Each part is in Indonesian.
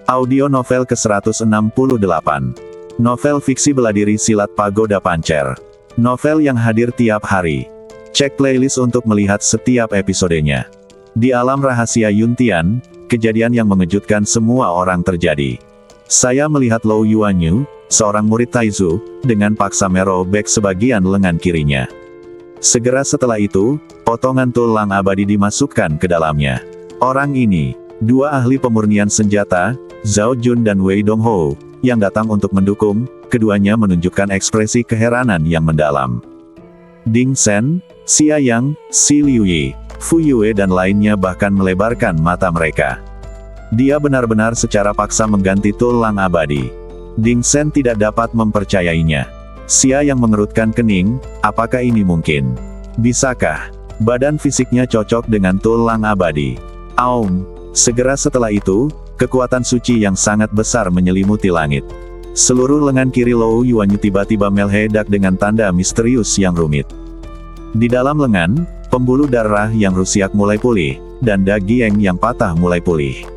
Audio novel ke-168. Novel fiksi beladiri silat Pagoda Pancer. Novel yang hadir tiap hari. Cek playlist untuk melihat setiap episodenya. Di alam rahasia Yuntian, kejadian yang mengejutkan semua orang terjadi. Saya melihat Lou Yuanyu, seorang murid Taizu, dengan paksa merobek sebagian lengan kirinya. Segera setelah itu, potongan tulang abadi dimasukkan ke dalamnya. Orang ini, dua ahli pemurnian senjata, Zhao Jun dan Wei Dongho, yang datang untuk mendukung, keduanya menunjukkan ekspresi keheranan yang mendalam. Ding Sen, Xia Yang, Si Liuyi, Fu Yue dan lainnya bahkan melebarkan mata mereka. Dia benar-benar secara paksa mengganti tulang abadi. Ding Sen tidak dapat mempercayainya. Xia Yang mengerutkan kening, apakah ini mungkin? Bisakah badan fisiknya cocok dengan tulang abadi? Aum. Segera setelah itu, kekuatan suci yang sangat besar menyelimuti langit. Seluruh lengan kiri Lou Yuanyu tiba-tiba meledak dengan tanda misterius yang rumit. Di dalam lengan, pembuluh darah yang rusak mulai pulih, dan daging yang patah mulai pulih.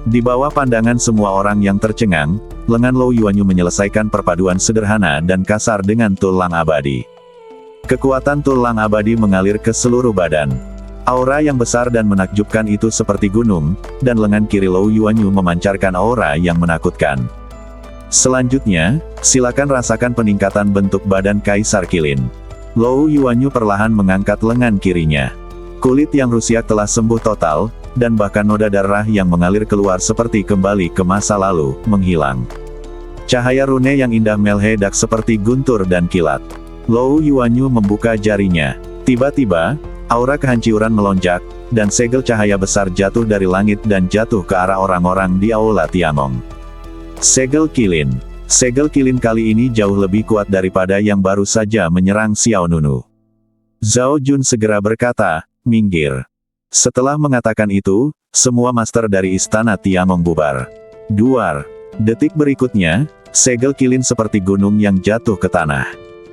Di bawah pandangan semua orang yang tercengang, lengan Lou Yuanyu menyelesaikan perpaduan sederhana dan kasar dengan tulang abadi. Kekuatan tulang abadi mengalir ke seluruh badan. Aura yang besar dan menakjubkan itu seperti gunung, dan lengan kiri Lou Yuanyu memancarkan aura yang menakutkan. Selanjutnya, silakan rasakan peningkatan bentuk badan Kaisar Qilin. Lou Yuanyu perlahan mengangkat lengan kirinya. Kulit yang rusak telah sembuh total, dan bahkan noda darah yang mengalir keluar seperti kembali ke masa lalu, menghilang. Cahaya rune yang indah meledak seperti guntur dan kilat. Lou Yuanyu membuka jarinya. Tiba-tiba, aura kehancuran melonjak, dan segel cahaya besar jatuh dari langit dan jatuh ke arah orang-orang di Aula Tiangong. Segel Qilin. Segel Qilin kali ini jauh lebih kuat daripada yang baru saja menyerang Xiao Nunu. Zhao Jun segera berkata, minggir. Setelah mengatakan itu, semua master dari istana Tiangong bubar. Duar. Detik berikutnya, segel Qilin seperti gunung yang jatuh ke tanah.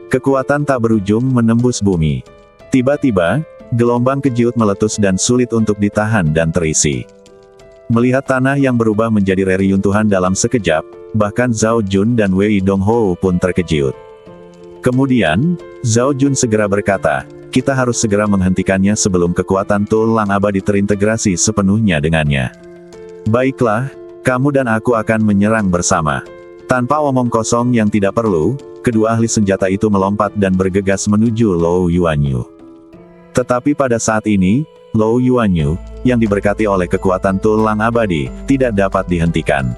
Kekuatan tak berujung menembus bumi. Tiba-tiba, gelombang kejut meletus dan sulit untuk ditahan dan terisi. Melihat tanah yang berubah menjadi reruntuhan dalam sekejap, bahkan Zhao Jun dan Wei Dongho pun terkejut. Kemudian, Zhao Jun segera berkata, kita harus segera menghentikannya sebelum kekuatan tulang abadi terintegrasi sepenuhnya dengannya. Baiklah, kamu dan aku akan menyerang bersama. Tanpa omong kosong yang tidak perlu, kedua ahli senjata itu melompat dan bergegas menuju Lou Yuanyu. Tetapi pada saat ini, Lou Yuanyu, yang diberkati oleh kekuatan tulang abadi, tidak dapat dihentikan.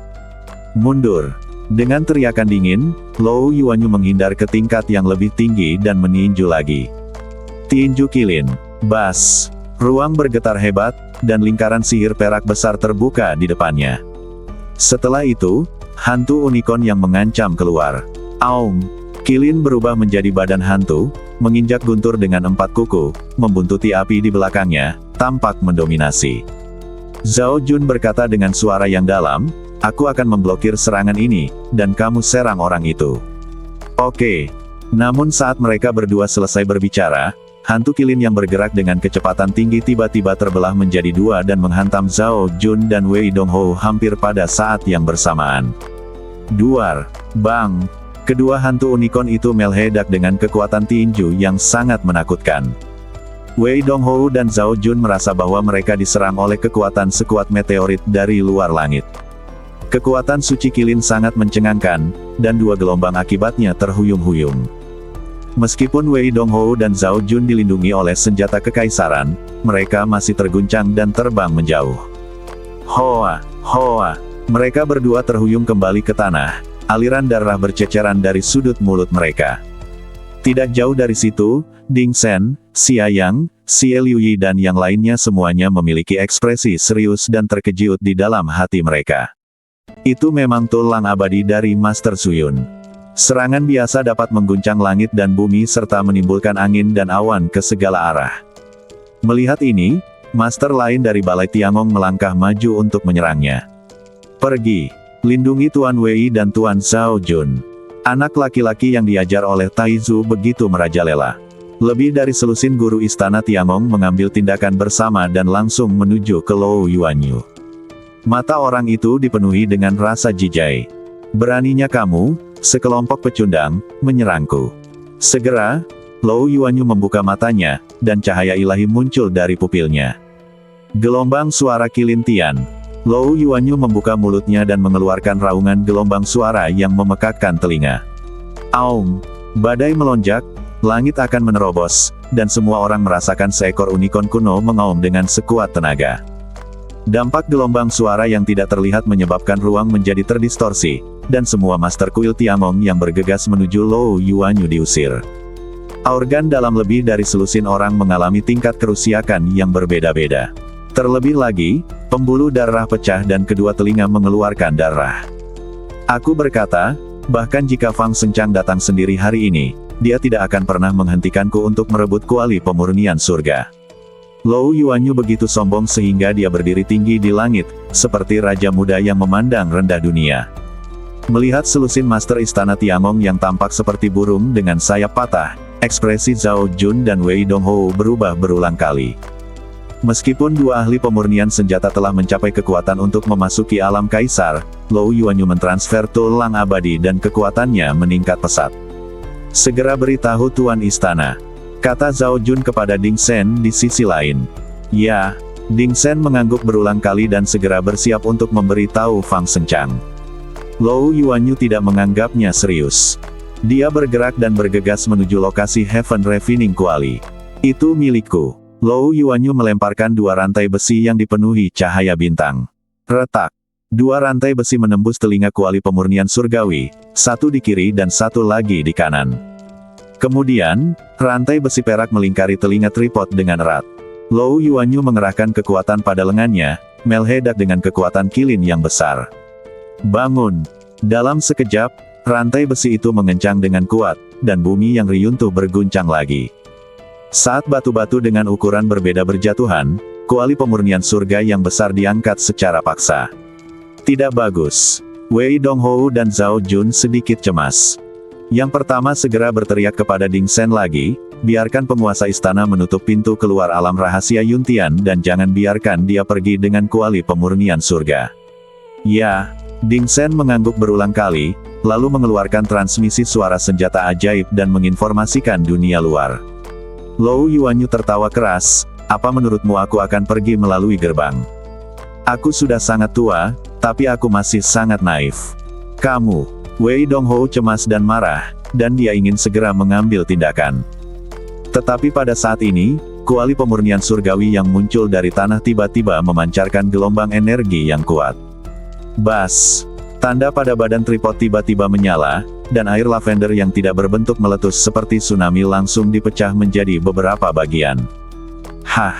Mundur. Dengan teriakan dingin, Lou Yuanyu menghindar ke tingkat yang lebih tinggi dan meninju lagi. Tinju Qilin. Bas. Ruang bergetar hebat, dan lingkaran sihir perak besar terbuka di depannya. Setelah itu, hantu unicorn yang mengancam keluar. Aum. Qilin berubah menjadi badan hantu, menginjak guntur dengan 4 kuku, membuntuti api di belakangnya, tampak mendominasi. Zhao Jun berkata dengan suara yang dalam, aku akan memblokir serangan ini, dan kamu serang orang itu. Oke. Namun saat mereka berdua selesai berbicara, hantu Qilin yang bergerak dengan kecepatan tinggi tiba-tiba terbelah menjadi dua dan menghantam Zhao Jun dan Wei Dongho hampir pada saat yang bersamaan. Duar. Bang. Kedua hantu unicorn itu meledak dengan kekuatan tinju yang sangat menakutkan. Wei Dongho dan Zhao Jun merasa bahwa mereka diserang oleh kekuatan sekuat meteorit dari luar langit. Kekuatan suci Qilin sangat mencengangkan, dan dua gelombang akibatnya terhuyung-huyung. Meskipun Wei Dongho dan Zhao Jun dilindungi oleh senjata kekaisaran, mereka masih terguncang dan terbang menjauh. Hoa, hoa. Mereka berdua terhuyung kembali ke tanah. Aliran darah berceceran dari sudut mulut mereka. Tidak jauh dari situ, Ding Sen, Xia Yang, Si Liuyi dan yang lainnya semuanya memiliki ekspresi serius dan terkejut di dalam hati mereka. Itu memang tulang abadi dari Master Suyun. Serangan biasa dapat mengguncang langit dan bumi serta menimbulkan angin dan awan ke segala arah. Melihat ini, master lain dari Balai Tiangong melangkah maju untuk menyerangnya. Pergi. Lindungi Tuan Wei dan Tuan Zhao Jun. Anak laki-laki yang diajar oleh Taizu begitu merajalela. Lebih dari selusin guru istana Tiangong mengambil tindakan bersama dan langsung menuju ke Lou Yuanyu. Mata orang itu dipenuhi dengan rasa jijai. Beraninya kamu, sekelompok pecundang, menyerangku. Segera, Lou Yuanyu membuka matanya, dan cahaya ilahi muncul dari pupilnya. Gelombang suara kilintian. Lou Yuanyu membuka mulutnya dan mengeluarkan raungan gelombang suara yang memekakkan telinga. Aum! Badai melonjak, langit akan menerobos, dan semua orang merasakan seekor unicorn kuno mengaum dengan sekuat tenaga. Dampak gelombang suara yang tidak terlihat menyebabkan ruang menjadi terdistorsi, dan semua Master Kuil Tiangong yang bergegas menuju Lou Yuanyu diusir. Organ dalam lebih dari selusin orang mengalami tingkat kerusakan yang berbeda-beda. Terlebih lagi, pembuluh darah pecah dan kedua telinga mengeluarkan darah. Aku berkata, bahkan jika Fang Sencang datang sendiri hari ini, dia tidak akan pernah menghentikanku untuk merebut kuali pemurnian surga. Lou Yuanyu begitu sombong sehingga dia berdiri tinggi di langit, seperti raja muda yang memandang rendah dunia. Melihat selusin Master Istana Tiangong yang tampak seperti burung dengan sayap patah, ekspresi Zhao Jun dan Wei Donghou berubah berulang kali. Meskipun dua ahli pemurnian senjata telah mencapai kekuatan untuk memasuki alam kaisar, Lou Yuanyu mentransfer tulang abadi dan kekuatannya meningkat pesat. Segera beritahu Tuan Istana, kata Zhao Jun kepada Ding Shen di sisi lain. Ya, Ding Shen mengangguk berulang kali dan segera bersiap untuk memberitahu Fang Sencang. Lou Yuanyu tidak menganggapnya serius. Dia bergerak dan bergegas menuju lokasi Heaven Refining Kuali. Itu milikku. Lou Yuanyu melemparkan dua rantai besi yang dipenuhi cahaya bintang. Retak. Dua rantai besi menembus telinga kuali pemurnian surgawi, satu di kiri dan satu lagi di kanan. Kemudian, rantai besi perak melingkari telinga tripod dengan erat. Lou Yuanyu mengerahkan kekuatan pada lengannya, meledak dengan kekuatan kilin yang besar. Bangun! Dalam sekejap, rantai besi itu mengencang dengan kuat, dan bumi yang riyuntuh berguncang lagi. Saat batu-batu dengan ukuran berbeda berjatuhan, kuali pemurnian surga yang besar diangkat secara paksa. Tidak bagus. Wei Donghou dan Zhao Jun sedikit cemas. Yang pertama segera berteriak kepada Ding Shen lagi, biarkan penguasa istana menutup pintu keluar alam rahasia Yuntian dan jangan biarkan dia pergi dengan kuali pemurnian surga. Ya, Ding Shen mengangguk berulang kali, lalu mengeluarkan transmisi suara senjata ajaib dan menginformasikan dunia luar. Lou Yuanyu tertawa keras, apa menurutmu aku akan pergi melalui gerbang? Aku sudah sangat tua, tapi aku masih sangat naif. Kamu, Wei Donghou cemas dan marah, dan dia ingin segera mengambil tindakan. Tetapi pada saat ini, kuali pemurnian surgawi yang muncul dari tanah tiba-tiba memancarkan gelombang energi yang kuat. Bas! Tanda pada badan tripod tiba-tiba menyala, dan air lavender yang tidak berbentuk meletus seperti tsunami langsung dipecah menjadi beberapa bagian. Hah!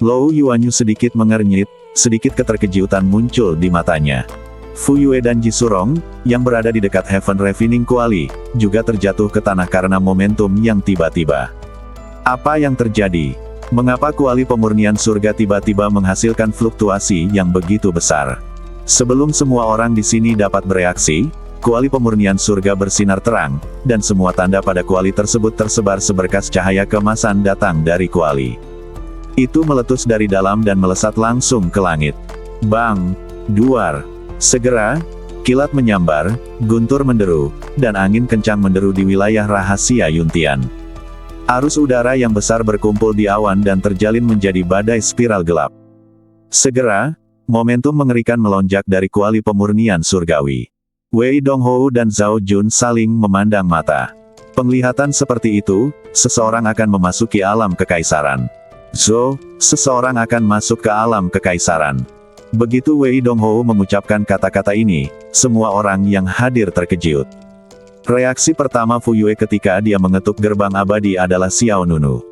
Lou Yuanyu sedikit mengernyit, sedikit keterkejutan muncul di matanya. Fu Yue dan Ji Surong, yang berada di dekat Heaven Refining Kuali, juga terjatuh ke tanah karena momentum yang tiba-tiba. Apa yang terjadi? Mengapa kuali pemurnian surga tiba-tiba menghasilkan fluktuasi yang begitu besar? Sebelum semua orang di sini dapat bereaksi, kuali pemurnian surga bersinar terang, dan semua tanda pada kuali tersebut tersebar seberkas cahaya keemasan datang dari kuali. Itu meletus dari dalam dan melesat langsung ke langit. Bang! Duar! Segera, kilat menyambar, guntur menderu, dan angin kencang menderu di wilayah rahasia Yuntian. Arus udara yang besar berkumpul di awan dan terjalin menjadi badai spiral gelap. Segera, momentum mengerikan melonjak dari kuali pemurnian surgawi. Wei Donghou dan Zhao Jun saling memandang mata. Penglihatan seperti itu, seseorang akan memasuki alam kekaisaran. Seseorang akan masuk ke alam kekaisaran. Begitu Wei Donghou mengucapkan kata-kata ini, semua orang yang hadir terkejut. Reaksi pertama Fu Yue ketika dia mengetuk gerbang abadi adalah Xiao Nunu.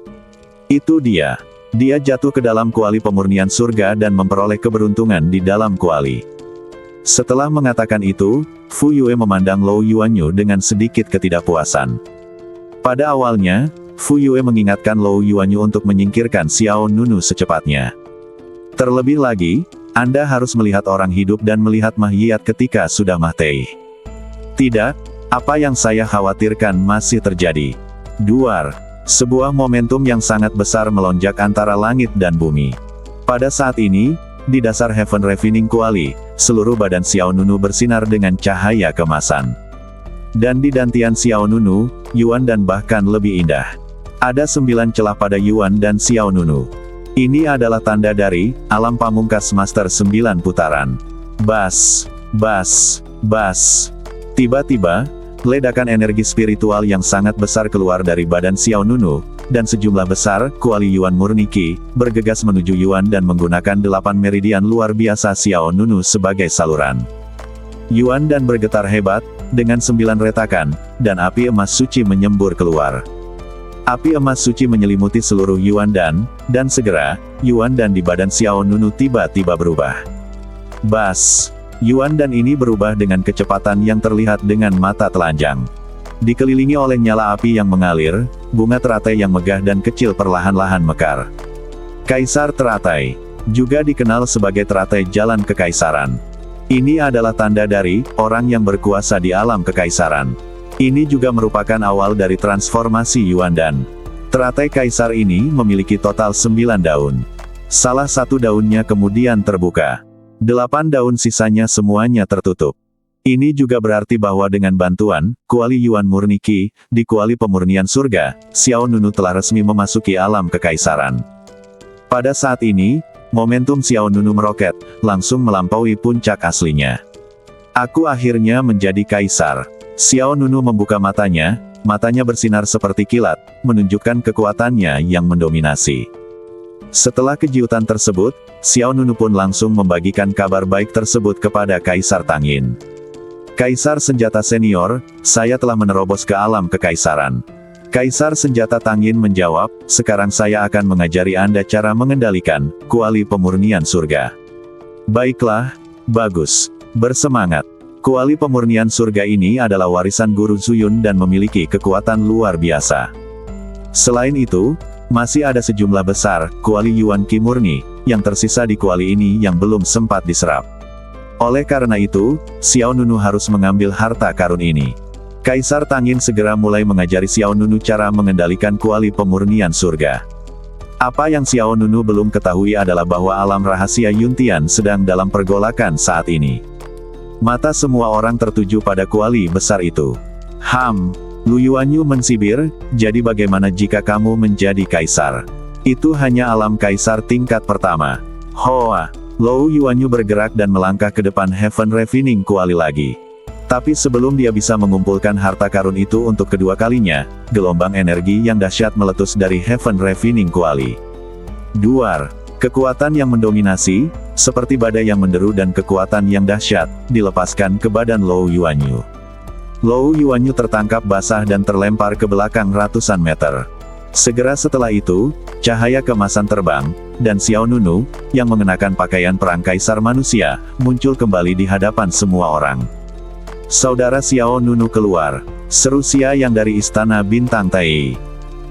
Itu dia. Dia jatuh ke dalam kuali pemurnian surga dan memperoleh keberuntungan di dalam kuali. Setelah mengatakan itu, Fu Yue memandang Lou Yuanyu dengan sedikit ketidakpuasan. Pada awalnya, Fu Yue mengingatkan Lou Yuanyu untuk menyingkirkan Xiao Nunu secepatnya. Terlebih lagi, Anda harus melihat orang hidup dan melihat mahiyat ketika sudah mati. Tidak, apa yang saya khawatirkan masih terjadi. Duar. Sebuah momentum yang sangat besar melonjak antara langit dan bumi. Pada saat ini, di dasar Heaven Refining Kuali, seluruh badan Xiao Nunu bersinar dengan cahaya kemasan. Dan di dantian Xiao Nunu, Yuan dan bahkan lebih indah. Ada 9 celah pada Yuan dan Xiao Nunu. Ini adalah tanda dari alam pamungkas Master 9 putaran. Bas, bas, bas. Tiba-tiba, ledakan energi spiritual yang sangat besar keluar dari badan Xiao Nunu, dan sejumlah besar kuali Yuan murni Qi bergegas menuju Yuan dan menggunakan 8 meridian luar biasa Xiao Nunu sebagai saluran. Yuan dan bergetar hebat, dengan 9 retakan, dan api emas suci menyembur keluar. Api emas suci menyelimuti seluruh Yuan dan segera, Yuan dan di badan Xiao Nunu tiba-tiba berubah. Bas! Yuan dan ini berubah dengan kecepatan yang terlihat dengan mata telanjang. Dikelilingi oleh nyala api yang mengalir, bunga teratai yang megah dan kecil perlahan-lahan mekar. Kaisar Teratai, juga dikenal sebagai teratai jalan kekaisaran. Ini adalah tanda dari orang yang berkuasa di alam kekaisaran. Ini juga merupakan awal dari transformasi Yuan dan teratai kaisar ini memiliki total 9 daun. Salah satu daunnya kemudian terbuka. 8 daun sisanya semuanya tertutup. Ini juga berarti bahwa dengan bantuan kuali Yuan murni Qi di kuali pemurnian surga, Xiao Nunu telah resmi memasuki alam kekaisaran. Pada saat ini, momentum Xiao Nunu meroket, langsung melampaui puncak aslinya. Aku akhirnya menjadi kaisar. Xiao Nunu membuka matanya bersinar seperti kilat, menunjukkan kekuatannya yang mendominasi. Setelah kejutan tersebut, Xiao Nunu pun langsung membagikan kabar baik tersebut kepada Kaisar Tangin. Kaisar Senjata Senior, saya telah menerobos ke alam kekaisaran. Kaisar Senjata Tangin menjawab, sekarang saya akan mengajari Anda cara mengendalikan kuali pemurnian surga. Baiklah, bagus, bersemangat. Kuali pemurnian surga ini adalah warisan Guru Zuyun dan memiliki kekuatan luar biasa. Selain itu, masih ada sejumlah besar kuali Yuan Qi murni yang tersisa di kuali ini yang belum sempat diserap. Oleh karena itu, Xiao Nunu harus mengambil harta karun ini. Kaisar Tangin segera mulai mengajari Xiao Nunu cara mengendalikan kuali pemurnian surga. Apa yang Xiao Nunu belum ketahui adalah bahwa alam rahasia Yuntian sedang dalam pergolakan saat ini. Mata semua orang tertuju pada kuali besar itu. Lu Yuanyu mensibir, jadi bagaimana jika kamu menjadi kaisar? Itu hanya alam kaisar tingkat pertama. Hoa! Lou Yuanyu bergerak dan melangkah ke depan Heaven Refining Kuali lagi. Tapi sebelum dia bisa mengumpulkan harta karun itu untuk kedua kalinya, gelombang energi yang dahsyat meletus dari Heaven Refining Kuali. Duar, kekuatan yang mendominasi, seperti badai yang menderu dan kekuatan yang dahsyat, dilepaskan ke badan Lou Yuanyu. Lou Yuanyu tertangkap basah dan terlempar ke belakang ratusan meter. Segera setelah itu, cahaya kemasan terbang, dan Xiao Nunu, yang mengenakan pakaian perang kaisar manusia, muncul kembali di hadapan semua orang. Saudara Xiao Nunu keluar, seru Xia yang dari istana bintang Tai.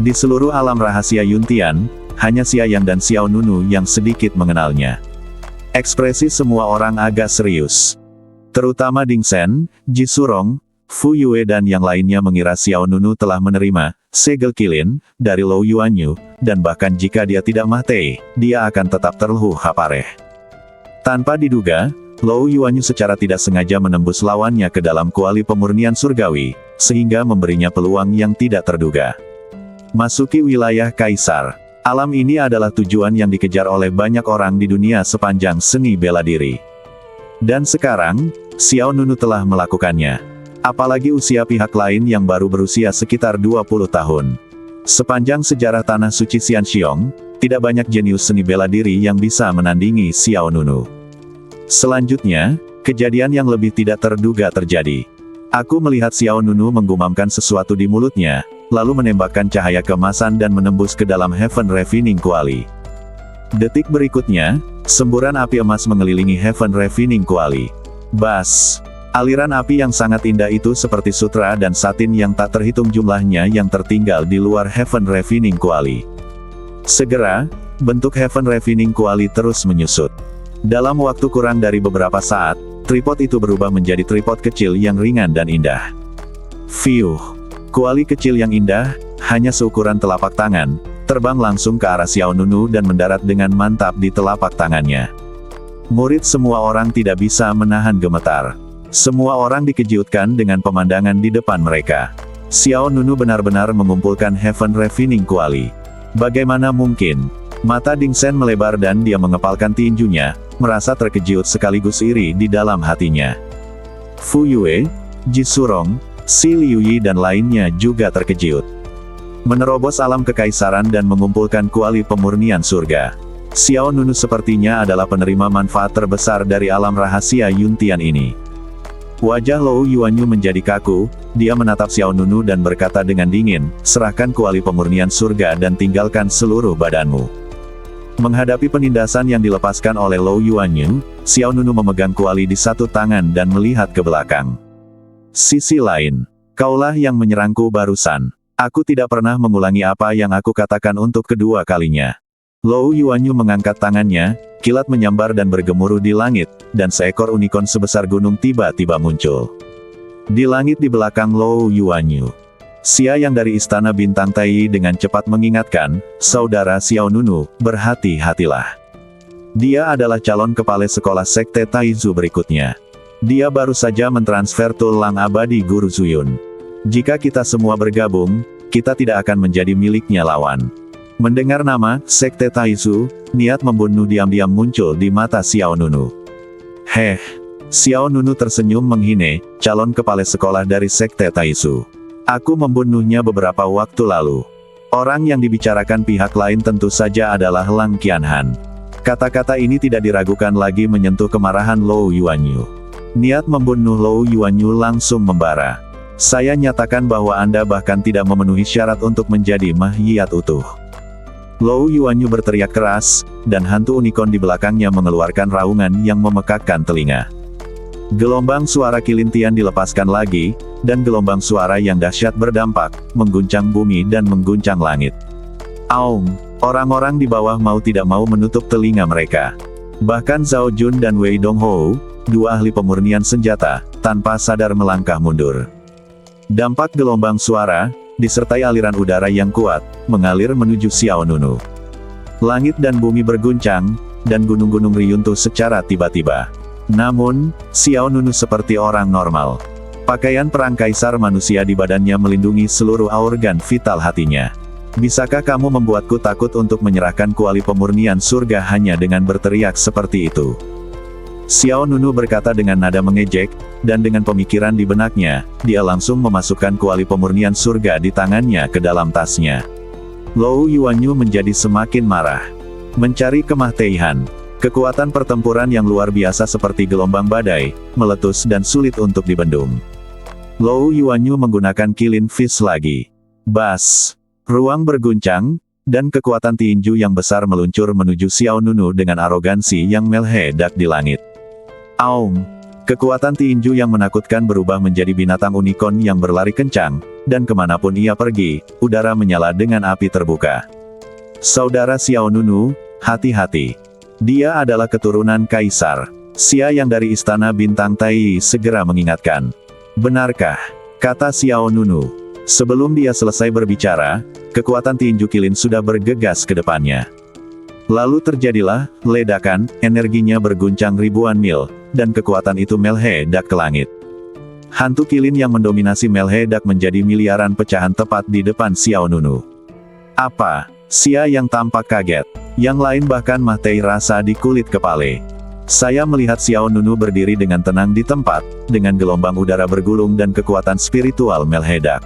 Di seluruh alam rahasia Yuntian, hanya Xia Yang dan Xiao Nunu yang sedikit mengenalnya. Ekspresi semua orang agak serius. Terutama Ding Shen, Ji Surong, Fu Yue dan yang lainnya mengira Xiao Nunu telah menerima segel kilin dari Lou Yuanyu, dan bahkan jika dia tidak mati, dia akan tetap terluhu hapareh. Tanpa diduga, Lou Yuanyu secara tidak sengaja menembus lawannya ke dalam kuali pemurnian surgawi, sehingga memberinya peluang yang tidak terduga. Masuki wilayah kaisar. Alam ini adalah tujuan yang dikejar oleh banyak orang di dunia sepanjang seni bela diri. Dan sekarang, Xiao Nunu telah melakukannya. Apalagi usia pihak lain yang baru berusia sekitar 20 tahun. Sepanjang sejarah Tanah Suci Xianxiong, tidak banyak jenius seni bela diri yang bisa menandingi Xiao Nunu. Selanjutnya, kejadian yang lebih tidak terduga terjadi. Aku melihat Xiao Nunu menggumamkan sesuatu di mulutnya, lalu menembakkan cahaya kemasan dan menembus ke dalam Heaven Refining Kuali. Detik berikutnya, semburan api emas mengelilingi Heaven Refining Kuali. Bas! Aliran api yang sangat indah itu seperti sutra dan satin yang tak terhitung jumlahnya yang tertinggal di luar Heaven Refining Kuali. Segera, bentuk Heaven Refining Kuali terus menyusut. Dalam waktu kurang dari beberapa saat, tripod itu berubah menjadi tripod kecil yang ringan dan indah. Fiuh! Kuali kecil yang indah, hanya seukuran telapak tangan, terbang langsung ke arah Xiao Nunu dan mendarat dengan mantap di telapak tangannya. Murid semua orang tidak bisa menahan gemetar. Semua orang dikejutkan dengan pemandangan di depan mereka. Xiao Nunu benar-benar mengumpulkan Heaven Refining Kuali. Bagaimana mungkin? Mata Ding Shen melebar dan dia mengepalkan tinjunya, merasa terkejut sekaligus iri di dalam hatinya. Fu Yue, Ji Surong, Si Liuyi dan lainnya juga terkejut. Menerobos alam kekaisaran dan mengumpulkan kuali pemurnian surga. Xiao Nunu sepertinya adalah penerima manfaat terbesar dari alam rahasia Yuntian ini. Wajah Lou Yuanyu menjadi kaku, dia menatap Xiao Nunu dan berkata dengan dingin, serahkan kuali pemurnian surga dan tinggalkan seluruh badanmu. Menghadapi penindasan yang dilepaskan oleh Lou Yuanyu, Xiao Nunu memegang kuali di satu tangan dan melihat ke belakang. Sisi lain, kaulah yang menyerangku barusan. Aku tidak pernah mengulangi apa yang aku katakan untuk kedua kalinya. Lou Yuanyu mengangkat tangannya, kilat menyambar dan bergemuruh di langit, dan seekor unicorn sebesar gunung tiba-tiba muncul. Di langit di belakang Lou Yuanyu, Xia yang dari Istana Bintang Tai dengan cepat mengingatkan, saudara Xiao Nunu, berhati-hatilah. Dia adalah calon kepala sekolah Sekte Taizu berikutnya. Dia baru saja mentransfer tulang abadi Guru Zuyun. Jika kita semua bergabung, kita tidak akan menjadi miliknya lawan. Mendengar nama Sekte Taizu, niat membunuh diam-diam muncul di mata Xiao Nunu. Heh, Xiao Nunu tersenyum menghine, calon kepala sekolah dari Sekte Taizu. Aku membunuhnya beberapa waktu lalu. Orang yang dibicarakan pihak lain tentu saja adalah Lang Qianhan. Kata-kata ini tidak diragukan lagi menyentuh kemarahan Lou Yuanyu. Niat membunuh Lou Yuanyu langsung membara. Saya nyatakan bahwa Anda bahkan tidak memenuhi syarat untuk menjadi mahiyat utuh. Lou Yuanyu berteriak keras, dan hantu unicorn di belakangnya mengeluarkan raungan yang memekakkan telinga. Gelombang suara kilintian dilepaskan lagi, dan gelombang suara yang dahsyat berdampak, mengguncang bumi dan mengguncang langit. Aum, orang-orang di bawah mau tidak mau menutup telinga mereka. Bahkan Zhao Jun dan Wei Donghou, dua ahli pemurnian senjata, tanpa sadar melangkah mundur. Dampak gelombang suara, disertai aliran udara yang kuat, mengalir menuju Xiao Nunu. Langit dan bumi berguncang, dan gunung-gunung riyuntuh secara tiba-tiba. Namun, Xiao Nunu seperti orang normal. Pakaian perang kaisar manusia di badannya melindungi seluruh organ vital hatinya. Bisakah kamu membuatku takut untuk menyerahkan kuali pemurnian surga hanya dengan berteriak seperti itu? Xiao Nunu berkata dengan nada mengejek, dan dengan pemikiran di benaknya, dia langsung memasukkan kuali pemurnian surga di tangannya ke dalam tasnya. Lou Yuanyu menjadi semakin marah. Mencari kemah-teihan, kekuatan pertempuran yang luar biasa seperti gelombang badai, meletus dan sulit untuk dibendung. Lou Yuanyu menggunakan kilin fish lagi. Bas! Ruang berguncang, dan kekuatan tinju yang besar meluncur menuju Xiao Nunu dengan arogansi yang meledak di langit. Aum! Kekuatan tinju yang menakutkan berubah menjadi binatang unicorn yang berlari kencang, dan kemanapun ia pergi, udara menyala dengan api terbuka. Saudara Xiao Nunu, hati-hati. Dia adalah keturunan kaisar. Xia yang dari Istana Bintang Tai segera mengingatkan. Benarkah? Kata Xiao Nunu. Sebelum dia selesai berbicara, kekuatan tinju kilin sudah bergegas ke depannya. Lalu terjadilah ledakan, energinya berguncang ribuan mil, dan kekuatan itu meledak ke langit. Hantu kilin yang mendominasi meledak menjadi miliaran pecahan tepat di depan Xiao Nunu. Apa? Xia yang tampak kaget. Yang lain bahkan mati rasa di kulit kepala. Saya melihat Xiao Nunu berdiri dengan tenang di tempat, dengan gelombang udara bergulung dan kekuatan spiritual meledak.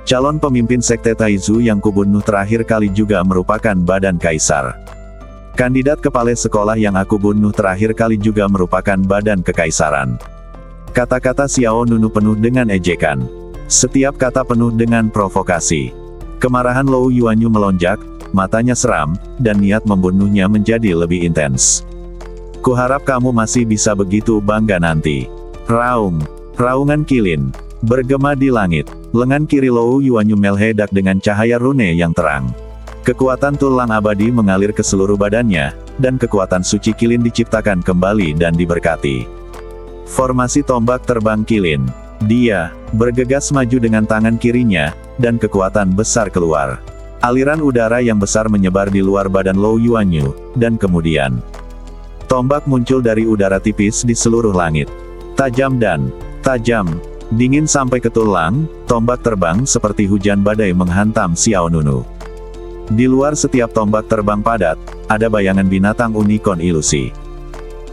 Calon pemimpin Sekte Taizu yang kubunuh terakhir kali juga merupakan badan kaisar. Kandidat kepala sekolah yang aku bunuh terakhir kali juga merupakan badan kekaisaran. Kata-kata Xiao Nunu penuh dengan ejekan. Setiap kata penuh dengan provokasi. Kemarahan Lou Yuanyu melonjak, matanya seram, dan niat membunuhnya menjadi lebih intens. Kuharap kamu masih bisa begitu bangga nanti. Raung. Raungan kilin. Bergema di langit. Lengan kiri Lou Yuanyu meledak dengan cahaya rune yang terang. Kekuatan tulang abadi mengalir ke seluruh badannya, dan kekuatan suci kilin diciptakan kembali dan diberkati. Formasi tombak terbang kilin. Dia bergegas maju dengan tangan kirinya, dan kekuatan besar keluar. Aliran udara yang besar menyebar di luar badan Lou Yuanyu, dan kemudian Tombak muncul dari udara tipis di seluruh langit. Tajam dan tajam, dingin sampai ke tulang, tombak terbang seperti hujan badai menghantam Xiao Nunu. Di luar setiap tombak terbang padat, ada bayangan binatang unicorn ilusi.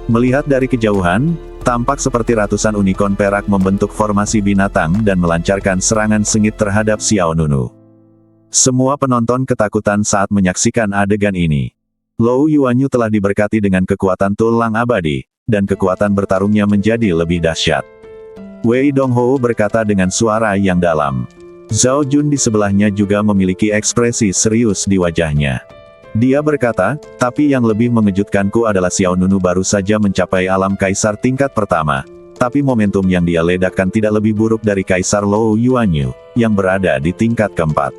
Melihat dari kejauhan, tampak seperti ratusan unicorn perak membentuk formasi binatang dan melancarkan serangan sengit terhadap Xiao Nunu. Semua penonton ketakutan saat menyaksikan adegan ini. Lou Yuanyu telah diberkati dengan kekuatan tulang abadi, dan kekuatan bertarungnya menjadi lebih dahsyat. Wei Donghou berkata dengan suara yang dalam. Zhao Jun di sebelahnya juga memiliki ekspresi serius di wajahnya. Dia berkata, tapi yang lebih mengejutkanku adalah Xiao Nunu baru saja mencapai alam kaisar tingkat pertama, tapi momentum yang dia ledakkan tidak lebih buruk dari Kaisar Lou Yuanyu, yang berada di tingkat keempat.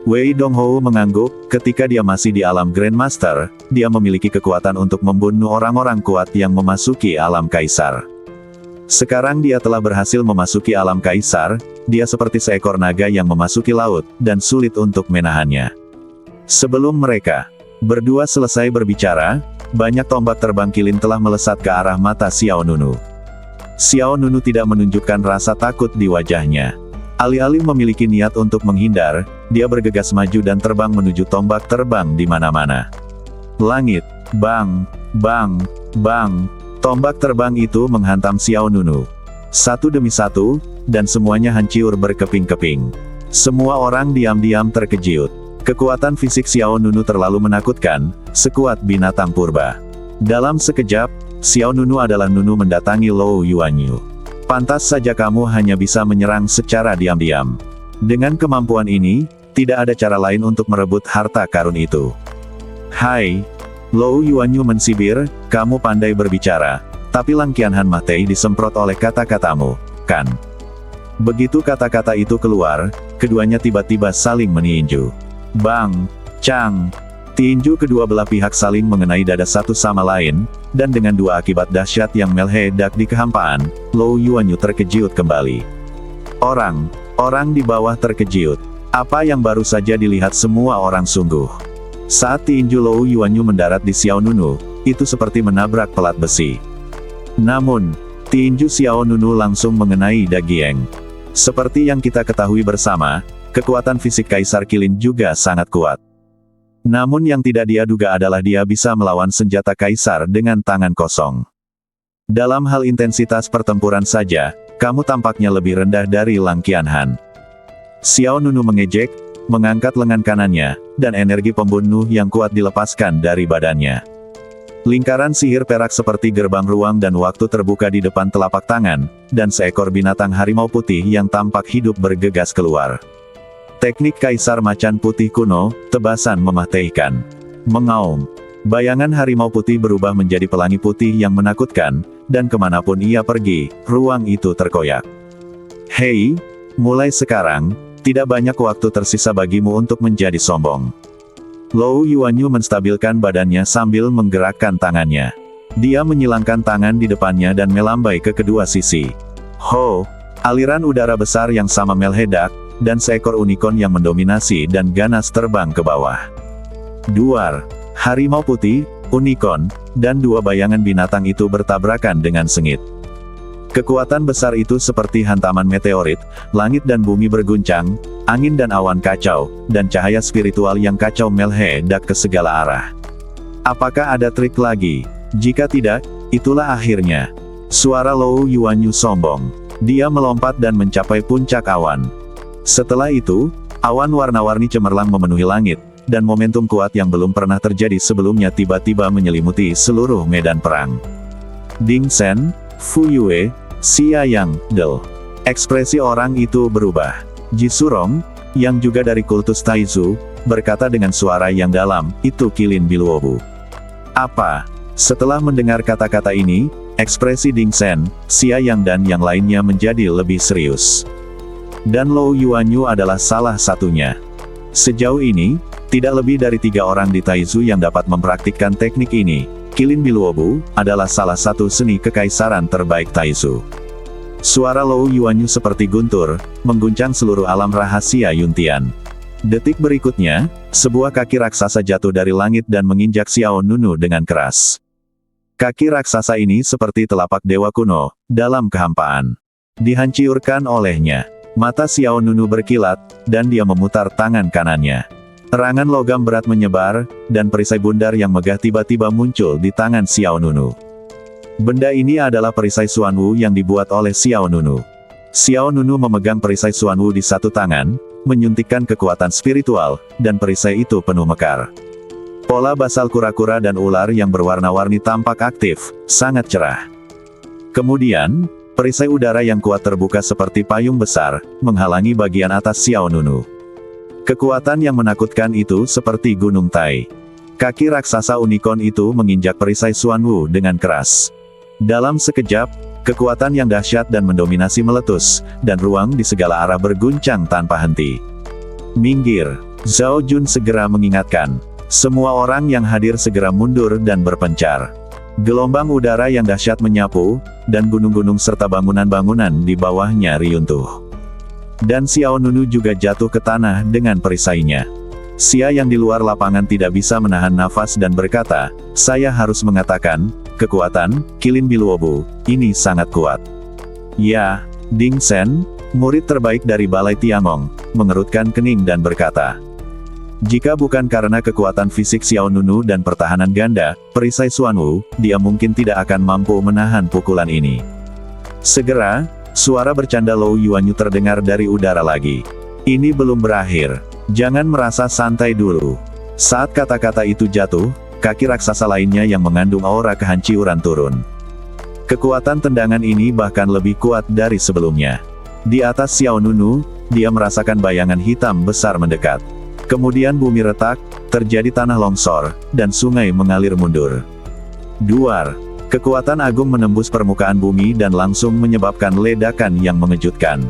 Wei Donghou mengangguk, ketika dia masih di alam Grandmaster, dia memiliki kekuatan untuk membunuh orang-orang kuat yang memasuki alam kaisar. Sekarang dia telah berhasil memasuki alam kaisar, dia seperti seekor naga yang memasuki laut, dan sulit untuk menahannya. Sebelum mereka berdua selesai berbicara, banyak tombak terbang kilin telah melesat ke arah mata Xiao Nunu. Xiao Nunu tidak menunjukkan rasa takut di wajahnya. Alih-alih memiliki niat untuk menghindar, dia bergegas maju dan terbang menuju tombak terbang di mana-mana. Langit, bang, bang, bang, tombak terbang itu menghantam Xiao Nunu. Satu demi satu, dan semuanya hancur berkeping-keping. Semua orang diam-diam terkejut. Kekuatan fisik Xiao Nunu terlalu menakutkan, sekuat binatang purba. Dalam sekejap, Xiao Nunu adalah Nunu mendatangi Lou Yuanyu. Pantas saja kamu hanya bisa menyerang secara diam-diam. Dengan kemampuan ini, tidak ada cara lain untuk merebut harta karun itu. Hai, Lou Yuanyu mensibir, kamu pandai berbicara, tapi Langkian Han Matei disemprot oleh kata-katamu, kan? Begitu kata-kata itu keluar, keduanya tiba-tiba saling meninju. Bang, cang. Tinju kedua belah pihak saling mengenai dada satu sama lain, dan dengan dua akibat dahsyat yang meledak di kehampaan, Lou Yuanyu terkejut kembali. Orang di bawah terkejut. Apa yang baru saja dilihat semua orang sungguh. Saat tinju Lou Yuanyu mendarat di Xiao Nunu, itu seperti menabrak pelat besi. Namun, tinju Xiao Nunu langsung mengenai Dagieng. Seperti yang kita ketahui bersama, kekuatan fisik Kaisar Kilin juga sangat kuat. Namun yang tidak dia duga adalah dia bisa melawan senjata Kaisar dengan tangan kosong. Dalam hal intensitas pertempuran saja, kamu tampaknya lebih rendah dari Langkian Han. Xiao Nunu mengejek, mengangkat lengan kanannya, dan energi pembunuh yang kuat dilepaskan dari badannya. Lingkaran sihir perak seperti gerbang ruang dan waktu terbuka di depan telapak tangan, dan seekor binatang harimau putih yang tampak hidup bergegas keluar. Teknik Kaisar Macan Putih kuno, tebasan mematikan. Mengaum. Bayangan harimau putih berubah menjadi pelangi putih yang menakutkan, dan kemanapun ia pergi, ruang itu terkoyak. Hei, mulai sekarang, tidak banyak waktu tersisa bagimu untuk menjadi sombong. Lou Yuanyu menstabilkan badannya sambil menggerakkan tangannya. Dia menyilangkan tangan di depannya dan melambai ke kedua sisi. Ho! Aliran udara besar yang sama meledak, dan seekor unicorn yang mendominasi dan ganas terbang ke bawah. Duar, harimau putih, unicorn, dan dua bayangan binatang itu bertabrakan dengan sengit. Kekuatan besar itu seperti hantaman meteorit, langit dan bumi berguncang, angin dan awan kacau, dan cahaya spiritual yang kacau meledak ke segala arah. Apakah ada trik lagi? Jika tidak, itulah akhirnya. Suara Lou Yuanyu sombong. Dia melompat dan mencapai puncak awan. Setelah itu, awan warna-warni cemerlang memenuhi langit, dan momentum kuat yang belum pernah terjadi sebelumnya tiba-tiba menyelimuti seluruh medan perang. Ding Shen, Fu Yue, Xia Yang, Del. Ekspresi orang itu berubah. Ji Surong, yang juga dari kultus Taizu, berkata dengan suara yang dalam, itu Kilin Biluobu. Apa? Setelah mendengar kata-kata ini, ekspresi Ding Shen, Xia Yang dan yang lainnya menjadi lebih serius. Dan Lou Yuanyu adalah salah satunya. Sejauh ini, tidak lebih dari 3 orang di Taizu yang dapat mempraktikkan teknik ini. Kilin Biluobu adalah salah satu seni kekaisaran terbaik Taizu. Suara Lou Yuanyu seperti guntur, mengguncang seluruh alam rahasia Yuntian. Detik berikutnya, sebuah kaki raksasa jatuh dari langit dan menginjak Xiao Nunu dengan keras. Kaki raksasa ini seperti telapak dewa kuno, dalam kehampaan. Dihancurkan olehnya. Mata Xiao Nunu berkilat, dan dia memutar tangan kanannya. Terangan logam berat menyebar, dan perisai bundar yang megah tiba-tiba muncul di tangan Xiao Nunu. Benda ini adalah perisai Xuanwu yang dibuat oleh Xiao Nunu. Xiao Nunu memegang perisai Xuanwu di satu tangan, menyuntikkan kekuatan spiritual, dan perisai itu penuh mekar. Pola basal kura-kura dan ular yang berwarna-warni tampak aktif, sangat cerah. Kemudian, perisai udara yang kuat terbuka seperti payung besar, menghalangi bagian atas Xiao Nunu. Kekuatan yang menakutkan itu seperti gunung Tai. Kaki raksasa unicorn itu menginjak perisai Xuanwu dengan keras. Dalam sekejap, kekuatan yang dahsyat dan mendominasi meletus, dan ruang di segala arah berguncang tanpa henti. Minggir, Zhao Jun segera mengingatkan. Semua orang yang hadir segera mundur dan berpencar. Gelombang udara yang dahsyat menyapu, dan gunung-gunung serta bangunan-bangunan di bawahnya runtuh. Dan Xiao Nunu juga jatuh ke tanah dengan perisainya. Xia yang di luar lapangan tidak bisa menahan nafas dan berkata, "Saya harus mengatakan, kekuatan Qilin Biluobu ini sangat kuat." Ya, Ding Shen, murid terbaik dari Balai Tiangong, mengerutkan kening dan berkata, "Jika bukan karena kekuatan fisik Xiao Nunu dan pertahanan ganda, perisai Xuanwu, dia mungkin tidak akan mampu menahan pukulan ini." Segera, suara bercanda Lou Yuanyu terdengar dari udara lagi. "Ini belum berakhir. Jangan merasa santai dulu." Saat kata-kata itu jatuh, kaki raksasa lainnya yang mengandung aura kehancuran turun. Kekuatan tendangan ini bahkan lebih kuat dari sebelumnya. Di atas Xiao Nunu, dia merasakan bayangan hitam besar mendekat. Kemudian bumi retak, terjadi tanah longsor, dan sungai mengalir mundur. Duar. Kekuatan agung menembus permukaan bumi dan langsung menyebabkan ledakan yang mengejutkan.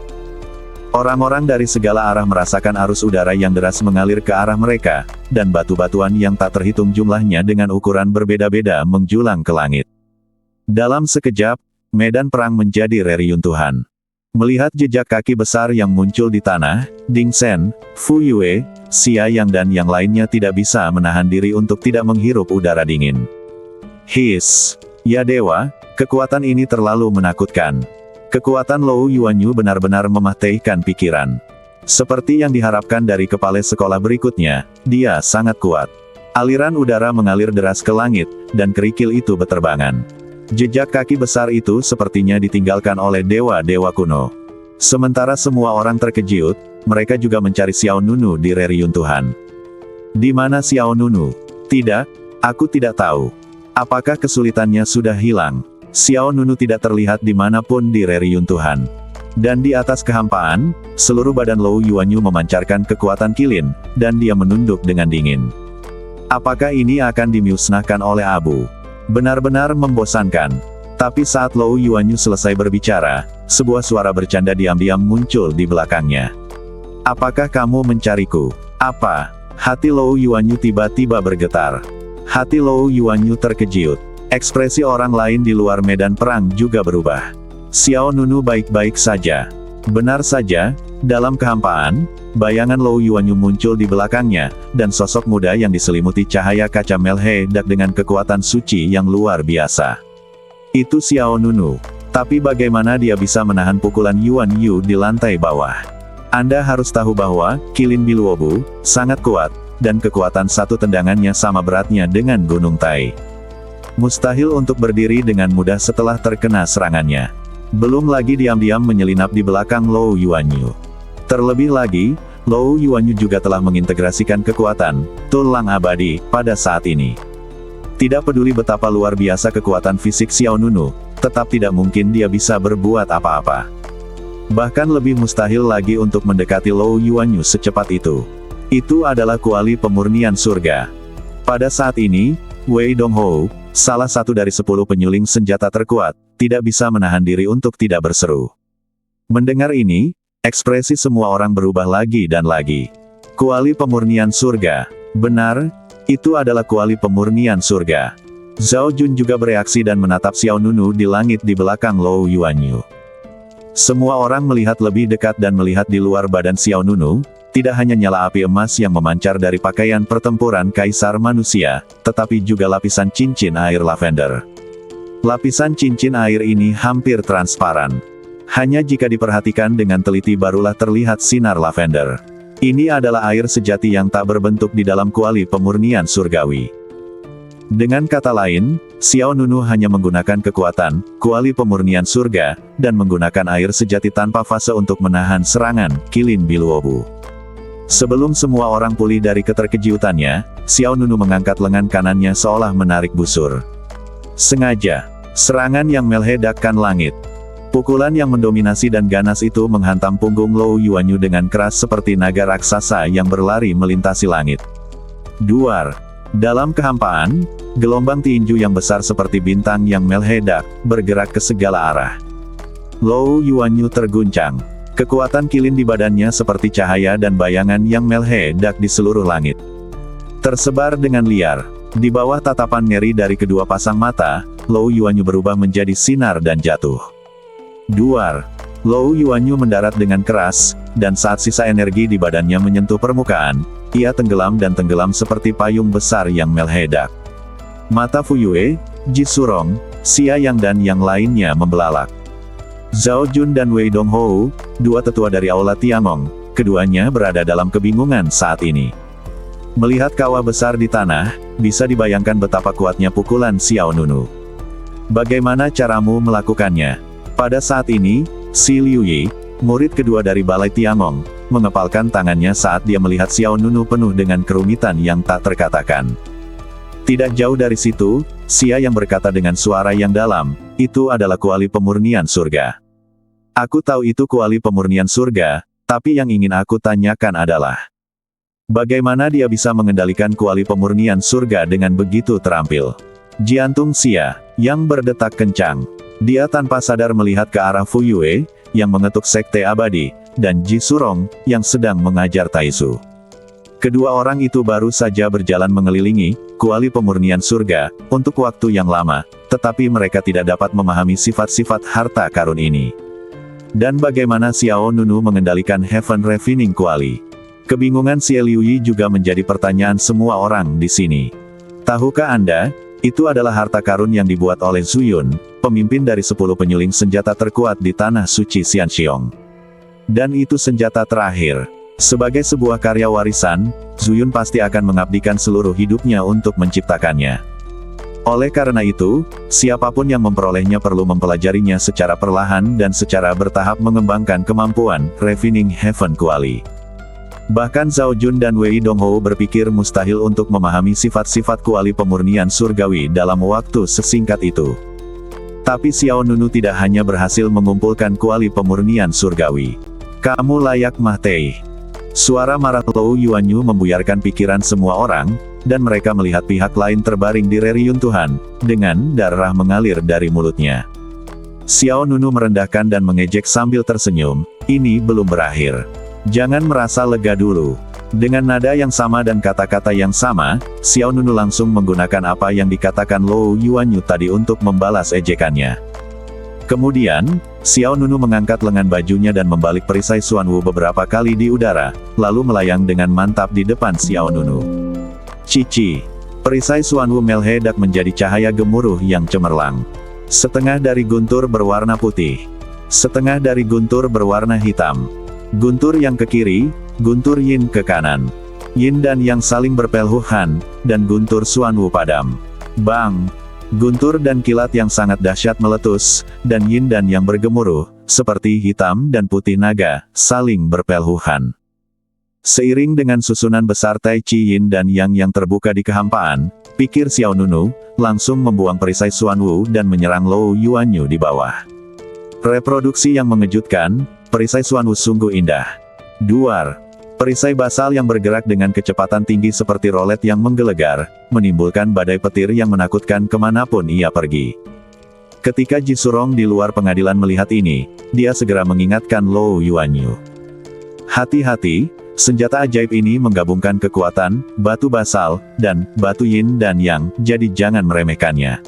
Orang-orang dari segala arah merasakan arus udara yang deras mengalir ke arah mereka, dan batu-batuan yang tak terhitung jumlahnya dengan ukuran berbeda-beda menjulang ke langit. Dalam sekejap, medan perang menjadi reruntuhan. Melihat jejak kaki besar yang muncul di tanah, Ding Shen, Fu Yue, Xia Yang dan yang lainnya tidak bisa menahan diri untuk tidak menghirup udara dingin. His! Ya dewa, kekuatan ini terlalu menakutkan. Kekuatan Lou Yuanyu benar-benar mematahkan pikiran. Seperti yang diharapkan dari kepala sekolah berikutnya, dia sangat kuat. Aliran udara mengalir deras ke langit, dan kerikil itu beterbangan. Jejak kaki besar itu sepertinya ditinggalkan oleh dewa-dewa kuno. Sementara semua orang terkejut, mereka juga mencari Xiao Nunu di reruntuhan. Di mana Xiao Nunu? Tidak, aku tidak tahu. Apakah kesulitannya sudah hilang? Xiao Nunu tidak terlihat dimanapun di reruntuhan. Dan di atas kehampaan, seluruh badan Lou Yuanyu memancarkan kekuatan Qilin, dan dia menunduk dengan dingin. Apakah ini akan dimusnahkan oleh abu? Benar-benar membosankan. Tapi saat Lou Yuanyu selesai berbicara, sebuah suara bercanda diam-diam muncul di belakangnya. "Apakah kamu mencariku?" "Apa?" Hati Lou Yuanyu tiba-tiba bergetar. Hati Lou Yuanyu terkejut. Ekspresi orang lain di luar medan perang juga berubah. Xiao Nunu baik-baik saja. Benar saja, dalam kehampaan, bayangan Lou Yuanyu muncul di belakangnya, dan sosok muda yang diselimuti cahaya kaca meledak dengan kekuatan suci yang luar biasa. Itu Xiao Nunu. Tapi bagaimana dia bisa menahan pukulan Yuan Yu di lantai bawah? Anda harus tahu bahwa, Qilin Biluobu, sangat kuat, dan kekuatan satu tendangannya sama beratnya dengan Gunung Tai. Mustahil untuk berdiri dengan mudah setelah terkena serangannya. Belum lagi diam-diam menyelinap di belakang Lou Yuanyu. Terlebih lagi, Lou Yuanyu juga telah mengintegrasikan kekuatan tulang abadi pada saat ini. Tidak peduli betapa luar biasa kekuatan fisik Xiao Nunu, tetap tidak mungkin dia bisa berbuat apa-apa. Bahkan lebih mustahil lagi untuk mendekati Lou Yuanyu secepat itu. Itu adalah kuali pemurnian surga. Pada saat ini, Wei Donghou, salah satu dari 10 penyuling senjata terkuat, tidak bisa menahan diri untuk tidak berseru. Mendengar ini, ekspresi semua orang berubah lagi dan lagi. Kuali pemurnian surga. Benar, itu adalah kuali pemurnian surga. Zhao Jun juga bereaksi dan menatap Xiao Nunu di langit di belakang Lou Yuanyu. Semua orang melihat lebih dekat dan melihat di luar badan Xiao Nunu, Tidak hanya nyala api emas yang memancar dari pakaian pertempuran kaisar manusia, tetapi juga lapisan cincin air lavender. Lapisan cincin air ini hampir transparan. Hanya jika diperhatikan dengan teliti barulah terlihat sinar lavender. Ini adalah air sejati yang tak berbentuk di dalam kuali pemurnian surgawi. Dengan kata lain, Xiao Nunu hanya menggunakan kekuatan kuali pemurnian surga, dan menggunakan air sejati tanpa fase untuk menahan serangan Qilin Biluobu. Sebelum semua orang pulih dari keterkejutannya, Xiao Nunu mengangkat lengan kanannya seolah menarik busur. Sengaja, serangan yang meledakkan langit. Pukulan yang mendominasi dan ganas itu menghantam punggung Lou Yuanyu dengan keras seperti naga raksasa yang berlari melintasi langit. Duar. Dalam kehampaan, gelombang tinju yang besar seperti bintang yang meledak, bergerak ke segala arah. Lou Yuanyu terguncang. Kekuatan Qilin di badannya seperti cahaya dan bayangan yang meledak di seluruh langit. Tersebar dengan liar. Di bawah tatapan ngeri dari kedua pasang mata, Lou Yuanyu berubah menjadi sinar dan jatuh. Duar. Lou Yuanyu mendarat dengan keras, dan saat sisa energi di badannya menyentuh permukaan, ia tenggelam dan tenggelam seperti payung besar yang meledak. Mata Fu Yue, Ji Surong, Xia Yang dan yang lainnya membelalak. Zhao Jun dan Wei Donghou, dua tetua dari Aula Tiangong, keduanya berada dalam kebingungan saat ini. Melihat kawah besar di tanah, bisa dibayangkan betapa kuatnya pukulan Xiao Nunu. Bagaimana caramu melakukannya? Pada saat ini, Si Liu Yi, murid kedua dari Balai Tiangong, mengepalkan tangannya saat dia melihat Xiao Nunu penuh dengan kerumitan yang tak terkatakan. Tidak jauh dari situ, Xia yang berkata dengan suara yang dalam, itu adalah kuali pemurnian surga. Aku tahu itu kuali pemurnian surga, tapi yang ingin aku tanyakan adalah, bagaimana dia bisa mengendalikan kuali pemurnian surga dengan begitu terampil? Jantung Xia, yang berdetak kencang. Dia tanpa sadar melihat ke arah Fu Yue, yang mengetuk sekte abadi, dan Ji Surong, yang sedang mengajar Taisu. Kedua orang itu baru saja berjalan mengelilingi kuali pemurnian surga untuk waktu yang lama, tetapi mereka tidak dapat memahami sifat-sifat harta karun ini. Dan bagaimana Xiao Nunu mengendalikan Heaven Refining Kuali? Kebingungan Xie Liu Yi juga menjadi pertanyaan semua orang di sini. Tahukah Anda, itu adalah harta karun yang dibuat oleh Zhu Yun, pemimpin dari 10 penyuling senjata terkuat di tanah suci Xianxiong. Dan itu senjata terakhir. Sebagai sebuah karya warisan, Zhu Yun pasti akan mengabdikan seluruh hidupnya untuk menciptakannya. Oleh karena itu, siapapun yang memperolehnya perlu mempelajarinya secara perlahan dan secara bertahap mengembangkan kemampuan Refining Heaven Kuali. Bahkan Zhao Jun dan Wei Donghou berpikir mustahil untuk memahami sifat-sifat kuali pemurnian surgawi dalam waktu sesingkat itu. Tapi Xiao Nunu tidak hanya berhasil mengumpulkan kuali pemurnian surgawi. Kamu layak mati. Suara marah Lou Yuanyu membuyarkan pikiran semua orang, dan mereka melihat pihak lain terbaring di reruntuhan, dengan darah mengalir dari mulutnya. Xiao Nunu merendahkan dan mengejek sambil tersenyum, ini belum berakhir. Jangan merasa lega dulu. Dengan nada yang sama dan kata-kata yang sama, Xiao Nunu langsung menggunakan apa yang dikatakan Lou Yuanyu tadi untuk membalas ejekannya. Kemudian, Xiao Nunu mengangkat lengan bajunya dan membalik perisai Xuanwu beberapa kali di udara, lalu melayang dengan mantap di depan Xiao Nunu. Cici. Perisai Xuanwu meledak menjadi cahaya gemuruh yang cemerlang. Setengah dari guntur berwarna putih. Setengah dari guntur berwarna hitam. Guntur yang ke kiri, guntur Yin ke kanan. Yin dan Yang saling berpelhuhan, dan guntur Xuanwu padam. Bang! Guntur dan kilat yang sangat dahsyat meletus, dan Yin dan Yang bergemuruh, seperti hitam dan putih naga, saling berpelhuhan. Seiring dengan susunan besar Tai Chi Yin dan Yang yang terbuka di kehampaan, pikir Xiao Nunu, langsung membuang perisai Xuanwu dan menyerang Lou Yuanyu di bawah. Reproduksi yang mengejutkan, perisai Xuanwu sungguh indah. Duar. Perisai basal yang bergerak dengan kecepatan tinggi seperti rolet yang menggelegar, menimbulkan badai petir yang menakutkan kemanapun ia pergi. Ketika Ji Surong di luar pengadilan melihat ini, dia segera mengingatkan Lou Yuanyu. Hati-hati, senjata ajaib ini menggabungkan kekuatan, batu basal, dan batu Yin dan Yang, jadi jangan meremehkannya.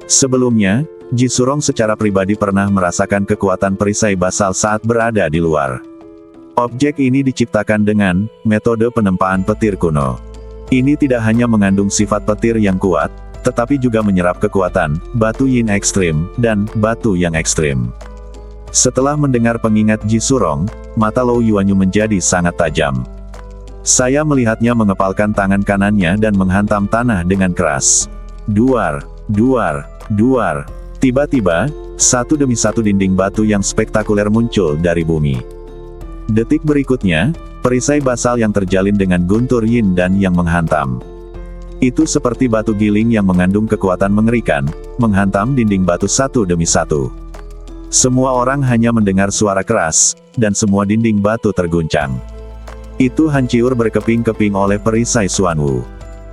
Sebelumnya, Ji Surong secara pribadi pernah merasakan kekuatan perisai basal saat berada di luar. Objek ini diciptakan dengan metode penempaan petir kuno. Ini tidak hanya mengandung sifat petir yang kuat, tetapi juga menyerap kekuatan batu yin ekstrim dan batu yang ekstrim. Setelah mendengar pengingat Ji Surong, mata Lou Yuanyu menjadi sangat tajam. Saya melihatnya mengepalkan tangan kanannya dan menghantam tanah dengan keras. Duar, duar, duar. Tiba-tiba, satu demi satu dinding batu yang spektakuler muncul dari bumi. Detik berikutnya, perisai basal yang terjalin dengan guntur yin dan yang menghantam. Itu seperti batu giling yang mengandung kekuatan mengerikan, menghantam dinding batu satu demi satu. Semua orang hanya mendengar suara keras, dan semua dinding batu terguncang. Itu hancur berkeping-keping oleh perisai Xuanwu.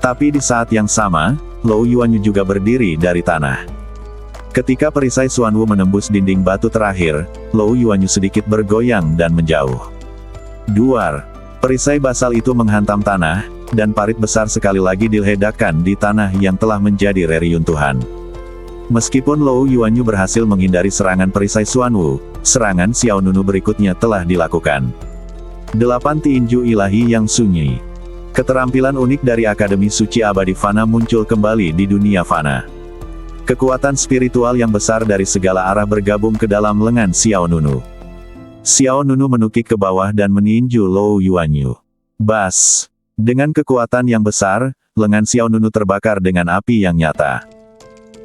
Tapi di saat yang sama, Lou Yuanyu juga berdiri dari tanah. Ketika perisai Xuanwu menembus dinding batu terakhir, Lou Yuanyu sedikit bergoyang dan menjauh. Duar. Perisai basal itu menghantam tanah, dan parit besar sekali lagi diledakkan di tanah yang telah menjadi reruntuhan. Meskipun Lou Yuanyu berhasil menghindari serangan perisai Xuanwu, serangan Xiao Nunu berikutnya telah dilakukan. 8 tinju ilahi yang sunyi. Keterampilan unik dari Akademi Suci Abadi Fana muncul kembali di dunia Fana. Kekuatan spiritual yang besar dari segala arah bergabung ke dalam lengan Xiao Nunu. Xiao Nunu menukik ke bawah dan meninju Lou Yuanyu. Bas! Dengan kekuatan yang besar, lengan Xiao Nunu terbakar dengan api yang nyata.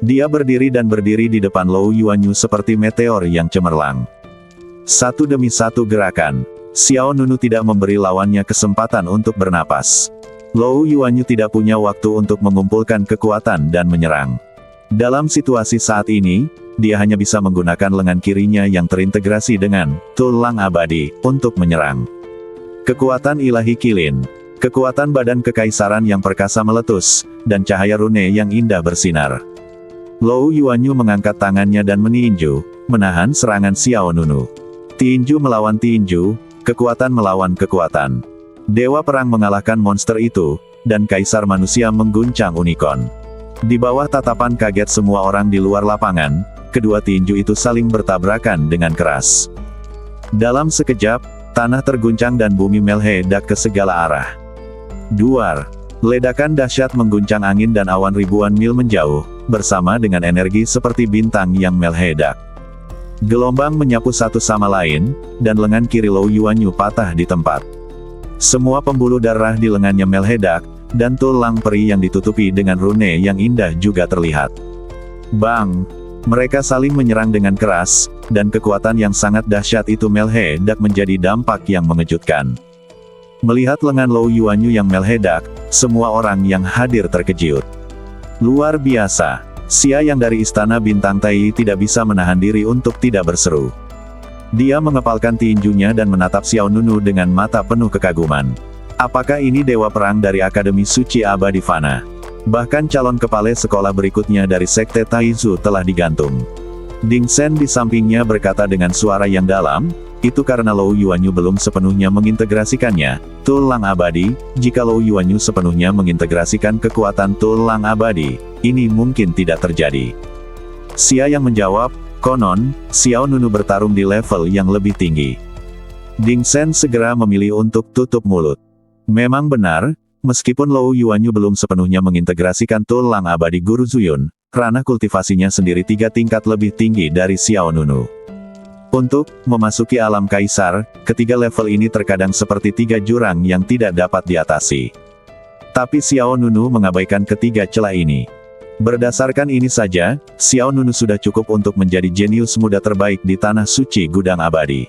Dia berdiri dan berdiri di depan Lou Yuanyu seperti meteor yang cemerlang. Satu demi satu gerakan, Xiao Nunu tidak memberi lawannya kesempatan untuk bernapas. Lou Yuanyu tidak punya waktu untuk mengumpulkan kekuatan dan menyerang. Dalam situasi saat ini, dia hanya bisa menggunakan lengan kirinya yang terintegrasi dengan tulang abadi untuk menyerang. Kekuatan ilahi kilin, kekuatan badan kekaisaran yang perkasa meletus, dan cahaya rune yang indah bersinar. Lou Yuanyu mengangkat tangannya dan meninju, menahan serangan Xiao Nunu. Tinju melawan tinju, kekuatan melawan kekuatan. Dewa perang mengalahkan monster itu, dan kaisar manusia mengguncang unicorn. Di bawah tatapan kaget semua orang di luar lapangan, kedua tinju itu saling bertabrakan dengan keras. Dalam sekejap, tanah terguncang dan bumi meledak ke segala arah. Duar. Ledakan dahsyat mengguncang angin dan awan ribuan mil menjauh, bersama dengan energi seperti bintang yang meledak. Gelombang menyapu satu sama lain, dan lengan kiri Lou Yuanyu patah di tempat. Semua pembuluh darah di lengannya meledak, dan tulang peri yang ditutupi dengan rune yang indah juga terlihat. Bang! Mereka saling menyerang dengan keras, dan kekuatan yang sangat dahsyat itu meledak menjadi dampak yang mengejutkan. Melihat lengan Lou Yuanyu yang meledak, semua orang yang hadir terkejut. Luar biasa! Xia yang dari Istana Bintang Tai tidak bisa menahan diri untuk tidak berseru. Dia mengepalkan tinjunya dan menatap Xiao Nunu dengan mata penuh kekaguman. Apakah ini dewa perang dari Akademi Suci Abadi Fana? Bahkan calon kepala sekolah berikutnya dari Sekte Taizu telah digantung. Ding Shen di sampingnya berkata dengan suara yang dalam, itu karena Lou Yuanyu belum sepenuhnya mengintegrasikannya, tulang abadi. Jika Lou Yuanyu sepenuhnya mengintegrasikan kekuatan tulang abadi, ini mungkin tidak terjadi. Xia yang menjawab, konon, Xiao Nunu bertarung di level yang lebih tinggi. Ding Shen segera memilih untuk tutup mulut. Memang benar, meskipun Lou Yuanyu belum sepenuhnya mengintegrasikan tulang abadi Guru Zuyun, ranah kultivasinya sendiri 3 tingkat lebih tinggi dari Xiao Nunu. Untuk memasuki alam kaisar, ketiga level ini terkadang seperti 3 jurang yang tidak dapat diatasi. Tapi Xiao Nunu mengabaikan ketiga celah ini. Berdasarkan ini saja, Xiao Nunu sudah cukup untuk menjadi jenius muda terbaik di tanah suci gudang abadi.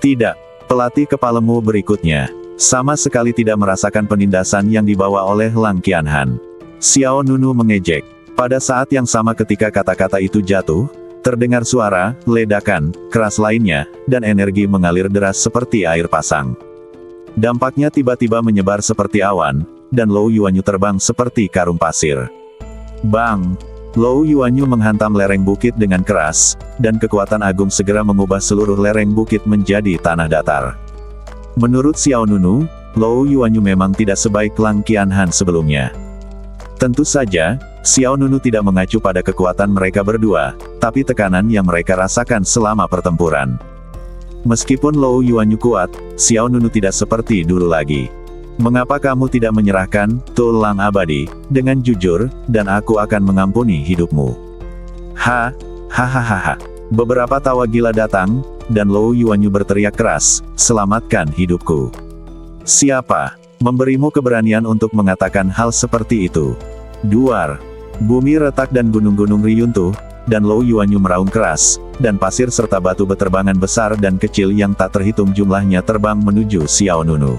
Tidak, pelatih kepalamu berikutnya sama sekali tidak merasakan penindasan yang dibawa oleh Lang Qianhan. Xiao Nunu mengejek. Pada saat yang sama ketika kata-kata itu jatuh, terdengar suara ledakan keras lainnya, dan energi mengalir deras seperti air pasang. Dampaknya tiba-tiba menyebar seperti awan, dan Lou Yuanyu terbang seperti karung pasir. Bang! Lou Yuanyu menghantam lereng bukit dengan keras, dan kekuatan agung segera mengubah seluruh lereng bukit menjadi tanah datar. Menurut Xiao Nunu, Lou Yuanyu memang tidak sebaik Lang Qianhan sebelumnya. Tentu saja, Xiao Nunu tidak mengacu pada kekuatan mereka berdua, tapi tekanan yang mereka rasakan selama pertempuran. Meskipun Lou Yuanyu kuat, Xiao Nunu tidak seperti dulu lagi. Mengapa kamu tidak menyerahkan tulang abadi dengan jujur, dan aku akan mengampuni hidupmu? Hahaha. Beberapa tawa gila datang, dan Lou Yuanyu berteriak keras, selamatkan hidupku. Siapa memberimu keberanian untuk mengatakan hal seperti itu? Duar. Bumi retak dan gunung-gunung riyuntuh, dan Lou Yuanyu meraung keras, dan pasir serta batu beterbangan besar dan kecil yang tak terhitung jumlahnya terbang menuju Xiao Nunu.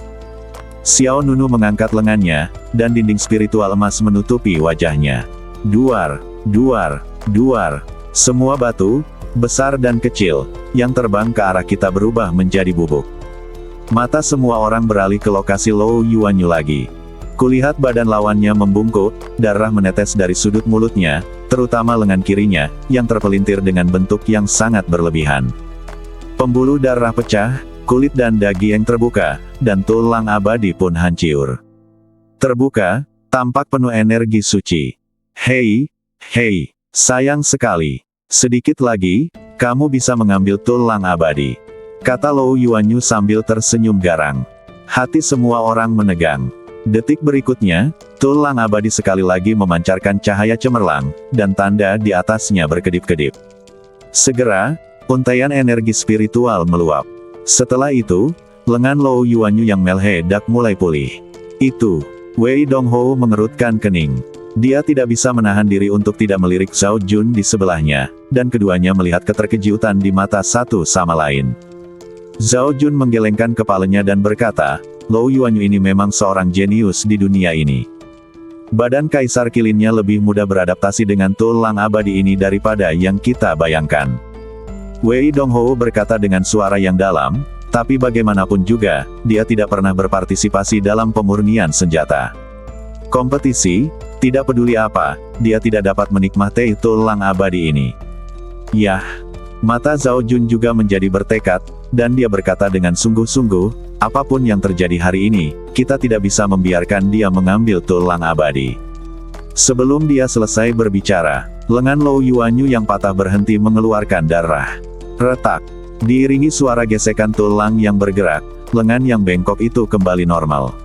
Xiao Nunu mengangkat lengannya, dan dinding spiritual emas menutupi wajahnya. Duar. Semua batu, besar dan kecil, yang terbang ke arah kita berubah menjadi bubuk. Mata semua orang beralih ke lokasi Lou Yuanyu lagi. Kulihat badan lawannya membungkuk, darah menetes dari sudut mulutnya, terutama lengan kirinya, yang terpelintir dengan bentuk yang sangat berlebihan. Pembuluh darah pecah, kulit dan daging terbuka, dan tulang abadi pun hancur. Terbuka, tampak penuh energi suci. Hei, sayang sekali. Sedikit lagi, kamu bisa mengambil tulang abadi, kata Lou Yuanyu sambil tersenyum garang. Hati semua orang menegang. Detik berikutnya, tulang abadi sekali lagi memancarkan cahaya cemerlang, dan tanda di atasnya berkedip-kedip. Segera, untaian energi spiritual meluap. Setelah itu, lengan Lou Yuanyu yang meledak mulai pulih. Itu, Wei Donghou mengerutkan kening. Dia tidak bisa menahan diri untuk tidak melirik Zhao Jun di sebelahnya, dan keduanya melihat keterkejutan di mata satu sama lain. Zhao Jun menggelengkan kepalanya dan berkata, Lou Yuanyu ini memang seorang jenius di dunia ini. Badan Kaisar Kilinnya lebih mudah beradaptasi dengan tulang abadi ini daripada yang kita bayangkan. Wei Donghou berkata dengan suara yang dalam, tapi bagaimanapun juga, dia tidak pernah berpartisipasi dalam pemurnian senjata. Kompetisi, tidak peduli apa, dia tidak dapat menikmati tulang abadi ini. Yah, mata Zhao Jun juga menjadi bertekad, dan dia berkata dengan sungguh-sungguh, apapun yang terjadi hari ini, kita tidak bisa membiarkan dia mengambil tulang abadi. Sebelum dia selesai berbicara, lengan Lou Yuanyu yang patah berhenti mengeluarkan darah. Retak. Diiringi suara gesekan tulang yang bergerak, lengan yang bengkok itu kembali normal.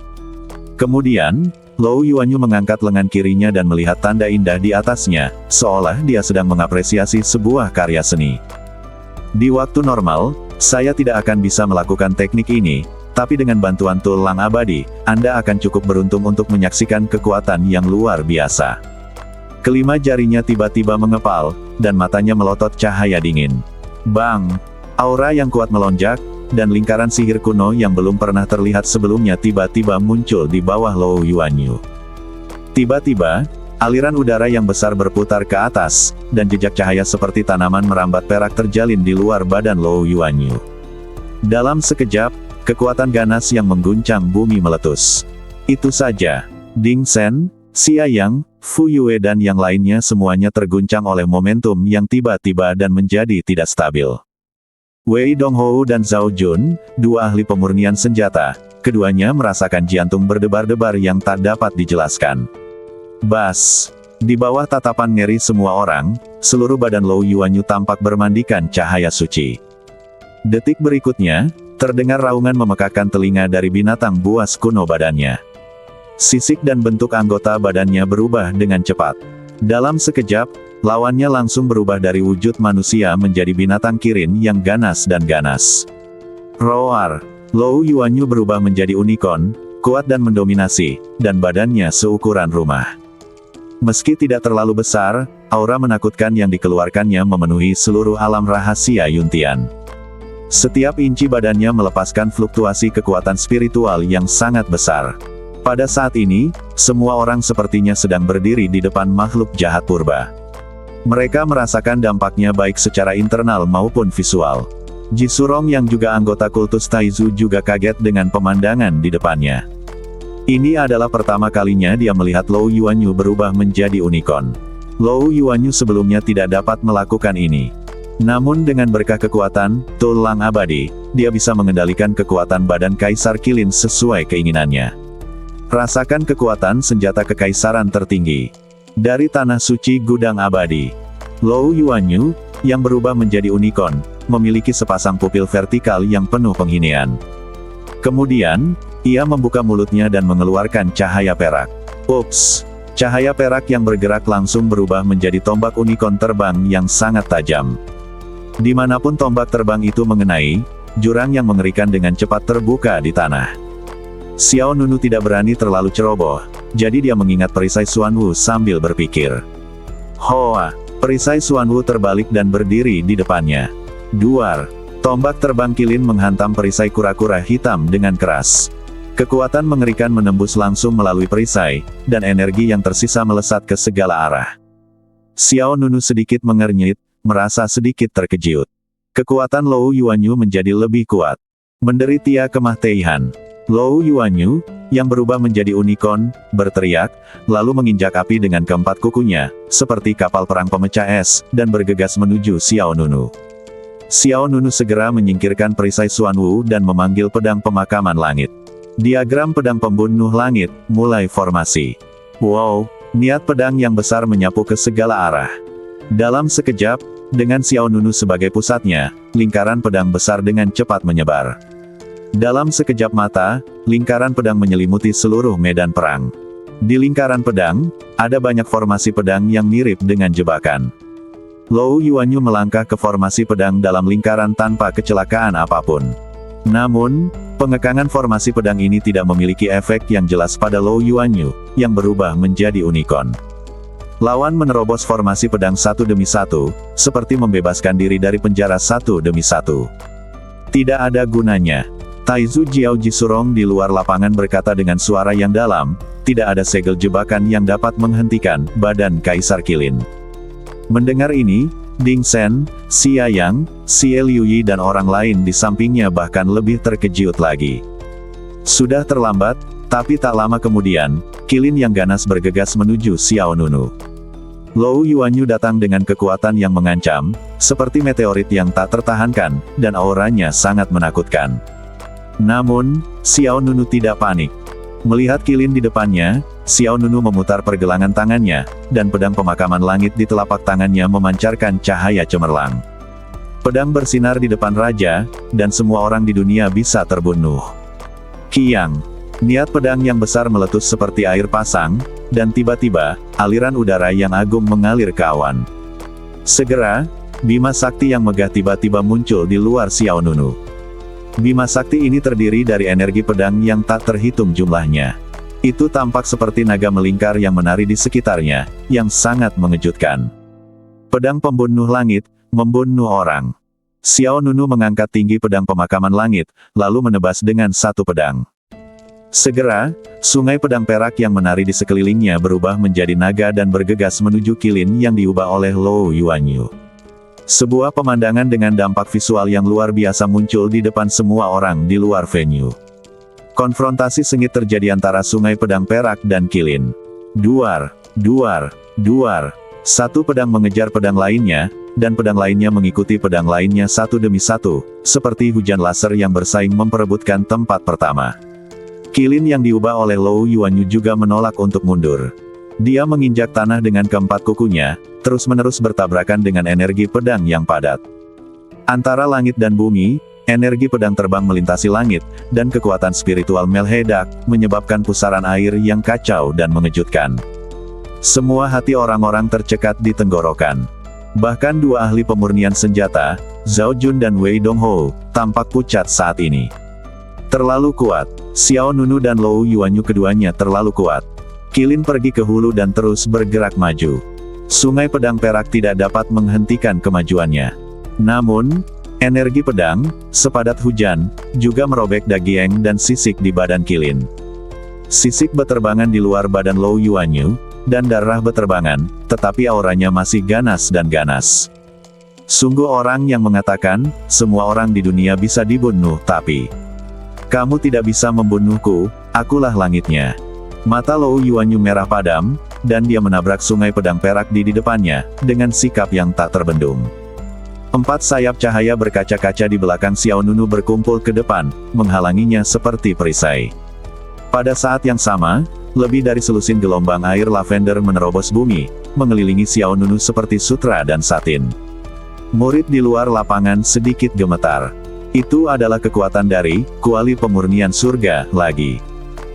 Kemudian, Lou Yuanyu mengangkat lengan kirinya dan melihat tanda indah di atasnya, seolah dia sedang mengapresiasi sebuah karya seni. Di waktu normal, saya tidak akan bisa melakukan teknik ini, tapi dengan bantuan tulang abadi, Anda akan cukup beruntung untuk menyaksikan kekuatan yang luar biasa. Kelima jarinya tiba-tiba mengepal, dan matanya melotot cahaya dingin. Bang! Aura yang kuat melonjak, dan lingkaran sihir kuno yang belum pernah terlihat sebelumnya tiba-tiba muncul di bawah Lou Yuanyu. Tiba-tiba, aliran udara yang besar berputar ke atas, dan jejak cahaya seperti tanaman merambat perak terjalin di luar badan Lou Yuanyu. Dalam sekejap, kekuatan ganas yang mengguncang bumi meletus. Itu saja. Ding Shen, Xia Yang, Fu Yue dan yang lainnya semuanya terguncang oleh momentum yang tiba-tiba dan menjadi tidak stabil. Wei Donghou dan Zhao Jun, dua ahli pemurnian senjata, keduanya merasakan jantung berdebar-debar yang tak dapat dijelaskan. Bas! Di bawah tatapan ngeri semua orang, seluruh badan Lou Yuanyu tampak bermandikan cahaya suci. Detik berikutnya, terdengar raungan memekakkan telinga dari binatang buas kuno badannya. Sisik dan bentuk anggota badannya berubah dengan cepat. Dalam sekejap, lawannya langsung berubah dari wujud manusia menjadi binatang kirin yang ganas dan ganas. Roar! Lou Yuanyu berubah menjadi unicorn, kuat dan mendominasi, dan badannya seukuran rumah. Meski tidak terlalu besar, aura menakutkan yang dikeluarkannya memenuhi seluruh alam rahasia Yuntian. Setiap inci badannya melepaskan fluktuasi kekuatan spiritual yang sangat besar. Pada saat ini, semua orang sepertinya sedang berdiri di depan makhluk jahat purba. Mereka merasakan dampaknya baik secara internal maupun visual. Ji Surong yang juga anggota kultus Taizu juga kaget dengan pemandangan di depannya. Ini adalah pertama kalinya dia melihat Lou Yuanyu berubah menjadi unicorn. Lou Yuanyu sebelumnya tidak dapat melakukan ini. Namun dengan berkah kekuatan tulang abadi, dia bisa mengendalikan kekuatan badan Kaisar Kilin sesuai keinginannya. Rasakan kekuatan senjata kekaisaran tertinggi. Dari tanah suci gudang abadi. Lou Yuanyu, yang berubah menjadi unicorn, memiliki sepasang pupil vertikal yang penuh penghinaan. Kemudian, ia membuka mulutnya dan mengeluarkan cahaya perak. Ups! Cahaya perak yang bergerak langsung berubah menjadi tombak unicorn terbang yang sangat tajam. Dimanapun tombak terbang itu mengenai, jurang yang mengerikan dengan cepat terbuka di tanah. Xiao Nunu tidak berani terlalu ceroboh, jadi dia mengingat perisai Xuanwu sambil berpikir. Hoa! Perisai Xuanwu terbalik dan berdiri di depannya. Duar! Tombak terbang kilin menghantam perisai kura-kura hitam dengan keras. Kekuatan mengerikan menembus langsung melalui perisai, dan energi yang tersisa melesat ke segala arah. Xiao Nunu sedikit mengernyit, merasa sedikit terkejut. Kekuatan Lou Yuanyu menjadi lebih kuat. Menderita kematian. Lou Yuanyu, yang berubah menjadi unicorn, berteriak, lalu menginjak api dengan keempat kukunya, seperti kapal perang pemecah es, dan bergegas menuju Xiao Nunu. Xiao Nunu segera menyingkirkan perisai Xuanwu dan memanggil pedang pemakaman langit. Diagram pedang pembunuh langit mulai formasi. Wow, niat pedang yang besar menyapu ke segala arah. Dalam sekejap, dengan Xiao Nunu sebagai pusatnya, lingkaran pedang besar dengan cepat menyebar. Dalam sekejap mata, lingkaran pedang menyelimuti seluruh medan perang. Di lingkaran pedang, ada banyak formasi pedang yang mirip dengan jebakan. Lou Yuanyu melangkah ke formasi pedang dalam lingkaran tanpa kecelakaan apapun. Namun, pengekangan formasi pedang ini tidak memiliki efek yang jelas pada Lou Yuanyu, yang berubah menjadi unicorn. Lawan menerobos formasi pedang satu demi satu, seperti membebaskan diri dari penjara satu demi satu. Tidak ada gunanya. Taizu Jiao Jisurong di luar lapangan berkata dengan suara yang dalam, tidak ada segel jebakan yang dapat menghentikan badan Kaisar Kilin. Mendengar ini, Ding Shen, Xia Yang, Xie Liuyi dan orang lain di sampingnya bahkan lebih terkejut lagi. Sudah terlambat, tapi tak lama kemudian, Kilin yang ganas bergegas menuju Xiao Nunu. Lou Yuanyu datang dengan kekuatan yang mengancam, seperti meteorit yang tak tertahankan, dan auranya sangat menakutkan. Namun, Xiao Nunu tidak panik. Melihat Kilin di depannya, Xiao Nunu memutar pergelangan tangannya, dan pedang pemakaman langit di telapak tangannya memancarkan cahaya cemerlang. Pedang bersinar di depan raja, dan semua orang di dunia bisa terbunuh. Kiang! Niat pedang yang besar meletus seperti air pasang, dan tiba-tiba, aliran udara yang agung mengalir ke awan. Segera, Bima Sakti yang megah tiba-tiba muncul di luar Xiao Nunu. Bima Sakti ini terdiri dari energi pedang yang tak terhitung jumlahnya. Itu tampak seperti naga melingkar yang menari di sekitarnya, yang sangat mengejutkan. Pedang pembunuh langit, membunuh orang. Xiao Nunu mengangkat tinggi pedang pemakaman langit, lalu menebas dengan satu pedang. Segera, sungai pedang perak yang menari di sekelilingnya berubah menjadi naga dan bergegas menuju Kilin yang diubah oleh Lou Yuanyu. Sebuah pemandangan dengan dampak visual yang luar biasa muncul di depan semua orang di luar venue. Konfrontasi sengit terjadi antara sungai pedang perak dan Kilin. Duar, duar, duar. Satu pedang mengejar pedang lainnya, dan pedang lainnya mengikuti pedang lainnya satu demi satu, seperti hujan laser yang bersaing memperebutkan tempat pertama. Kilin yang diubah oleh Lou Yuanyu juga menolak untuk mundur. Dia menginjak tanah dengan keempat kukunya, terus-menerus bertabrakan dengan energi pedang yang padat. Antara langit dan bumi, energi pedang terbang melintasi langit, dan kekuatan spiritual meledak, menyebabkan pusaran air yang kacau dan mengejutkan. Semua hati orang-orang tercekat di tenggorokan. Bahkan dua ahli pemurnian senjata, Zhao Jun dan Wei Dongho, tampak pucat saat ini. Terlalu kuat. Xiao Nunu dan Lou Yuanyu keduanya terlalu kuat. Kilin pergi ke hulu dan terus bergerak maju. Sungai pedang perak tidak dapat menghentikan kemajuannya. Namun, energi pedang, sepadat hujan, juga merobek daging dan sisik di badan Kilin. Sisik beterbangan di luar badan Lou Yuanyu, dan darah beterbangan, tetapi auranya masih ganas dan ganas. Sungguh orang yang mengatakan, semua orang di dunia bisa dibunuh tapi kamu tidak bisa membunuhku, akulah langitnya. Mata Lou Yuanyu merah padam, dan dia menabrak sungai pedang perak di depannya, dengan sikap yang tak terbendung. Empat sayap cahaya berkaca-kaca di belakang Xiao Nunu berkumpul ke depan, menghalanginya seperti perisai. Pada saat yang sama, lebih dari selusin gelombang air lavender menerobos bumi, mengelilingi Xiao Nunu seperti sutra dan satin. Murid di luar lapangan sedikit gemetar. Itu adalah kekuatan dari kuali pemurnian surga lagi.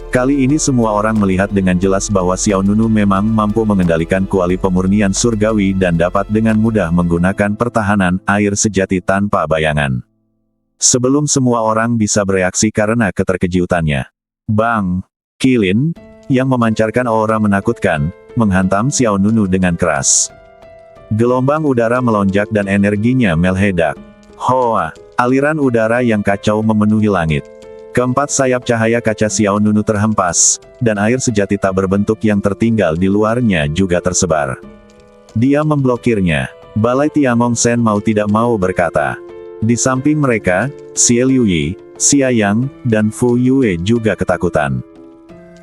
Kali ini semua orang melihat dengan jelas bahwa Xiao Nunu memang mampu mengendalikan kuali pemurnian surgawi dan dapat dengan mudah menggunakan pertahanan air sejati tanpa bayangan. Sebelum semua orang bisa bereaksi karena keterkejutannya, bang! Kilin, yang memancarkan aura menakutkan, menghantam Xiao Nunu dengan keras. Gelombang udara melonjak dan energinya meledak. Hoa! Aliran udara yang kacau memenuhi langit. Keempat sayap cahaya kaca Xiao Nunu terhempas, dan air sejati tak berbentuk yang tertinggal di luarnya juga tersebar. Dia memblokirnya. Balai Tiangong Shen mau tidak mau berkata. Di samping mereka, Xie Liuyi, Xia Yang, dan Fu Yue juga ketakutan.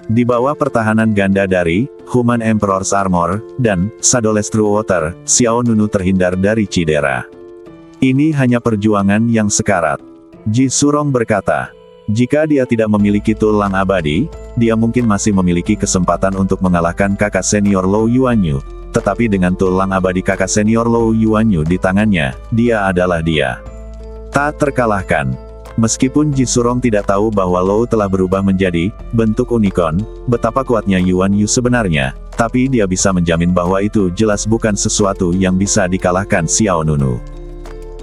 Di bawah pertahanan ganda dari Human Emperor's Armor dan Shadowless True Water, Xiao Nunu terhindar dari cedera. Ini hanya perjuangan yang sekarat. Ji Surong berkata, jika dia tidak memiliki tulang abadi, dia mungkin masih memiliki kesempatan untuk mengalahkan kakak senior Lou Yuanyu. Tetapi dengan tulang abadi kakak senior Lou Yuanyu di tangannya, dia adalah dia. Tak terkalahkan. Meskipun Ji Surong tidak tahu bahwa Lou telah berubah menjadi bentuk unicorn, betapa kuatnya Yuan Yu sebenarnya, tapi dia bisa menjamin bahwa itu jelas bukan sesuatu yang bisa dikalahkan Xiao Nunu.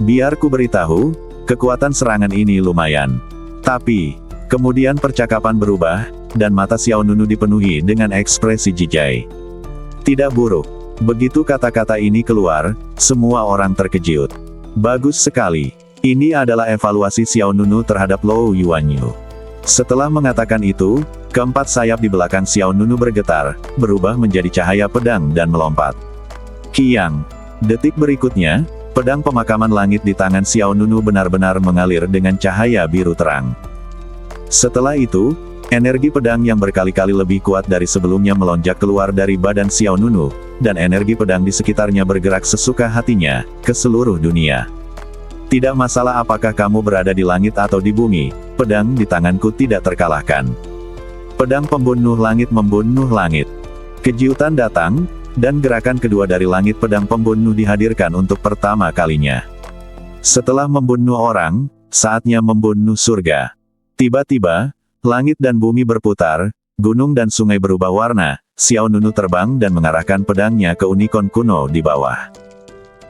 Biar ku beritahu, kekuatan serangan ini lumayan. Tapi, kemudian percakapan berubah, dan mata Xiao Nunu dipenuhi dengan ekspresi jijai. Tidak buruk. Begitu kata-kata ini keluar, semua orang terkejut. Bagus sekali. Ini adalah evaluasi Xiao Nunu terhadap Lou Yuanyu. Setelah mengatakan itu, keempat sayap di belakang Xiao Nunu bergetar, berubah menjadi cahaya pedang dan melompat. Kiang. Detik berikutnya, pedang pemakaman langit di tangan Xiao Nunu benar-benar mengalir dengan cahaya biru terang. Setelah itu, energi pedang yang berkali-kali lebih kuat dari sebelumnya melonjak keluar dari badan Xiao Nunu, dan energi pedang di sekitarnya bergerak sesuka hatinya, ke seluruh dunia. Tidak masalah apakah kamu berada di langit atau di bumi, pedang di tanganku tidak terkalahkan. Pedang pembunuh langit membunuh langit. Kejutan datang, dan gerakan kedua dari langit pedang pembunuh dihadirkan untuk pertama kalinya. Setelah membunuh orang, saatnya membunuh surga. Tiba-tiba, langit dan bumi berputar, gunung dan sungai berubah warna, Xiao Nunu terbang dan mengarahkan pedangnya ke unicorn kuno di bawah.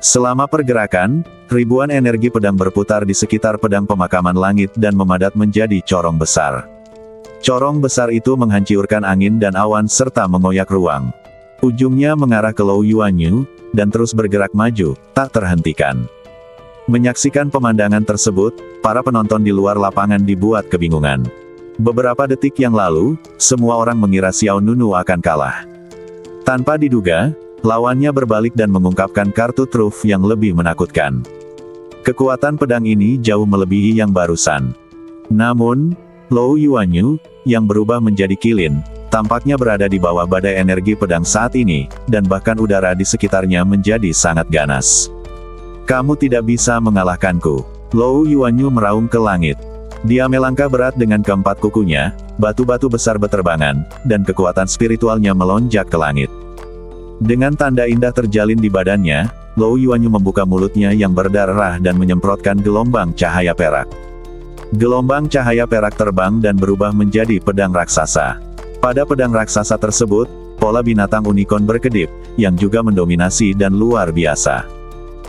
Selama pergerakan, ribuan energi pedang berputar di sekitar pedang pemakaman langit dan memadat menjadi corong besar. Corong besar itu menghancurkan angin dan awan serta mengoyak ruang. Ujungnya mengarah ke Lou Yuanyu, dan terus bergerak maju, tak terhentikan. Menyaksikan pemandangan tersebut, para penonton di luar lapangan dibuat kebingungan. Beberapa detik yang lalu, semua orang mengira Xiao Nunu akan kalah. Tanpa diduga, lawannya berbalik dan mengungkapkan kartu truf yang lebih menakutkan. Kekuatan pedang ini jauh melebihi yang barusan. Namun, Lou Yuanyu, yang berubah menjadi kilin, tampaknya berada di bawah badai energi pedang saat ini, dan bahkan udara di sekitarnya menjadi sangat ganas. Kamu tidak bisa mengalahkanku. Lou Yuanyu meraung ke langit. Dia melangkah berat dengan keempat kukunya, batu-batu besar beterbangan, dan kekuatan spiritualnya melonjak ke langit. Dengan tanda indah terjalin di badannya, Lou Yuanyu membuka mulutnya yang berdarah dan menyemprotkan gelombang cahaya perak. Gelombang cahaya perak terbang dan berubah menjadi pedang raksasa. Pada pedang raksasa tersebut, pola binatang unicorn berkedip, yang juga mendominasi dan luar biasa.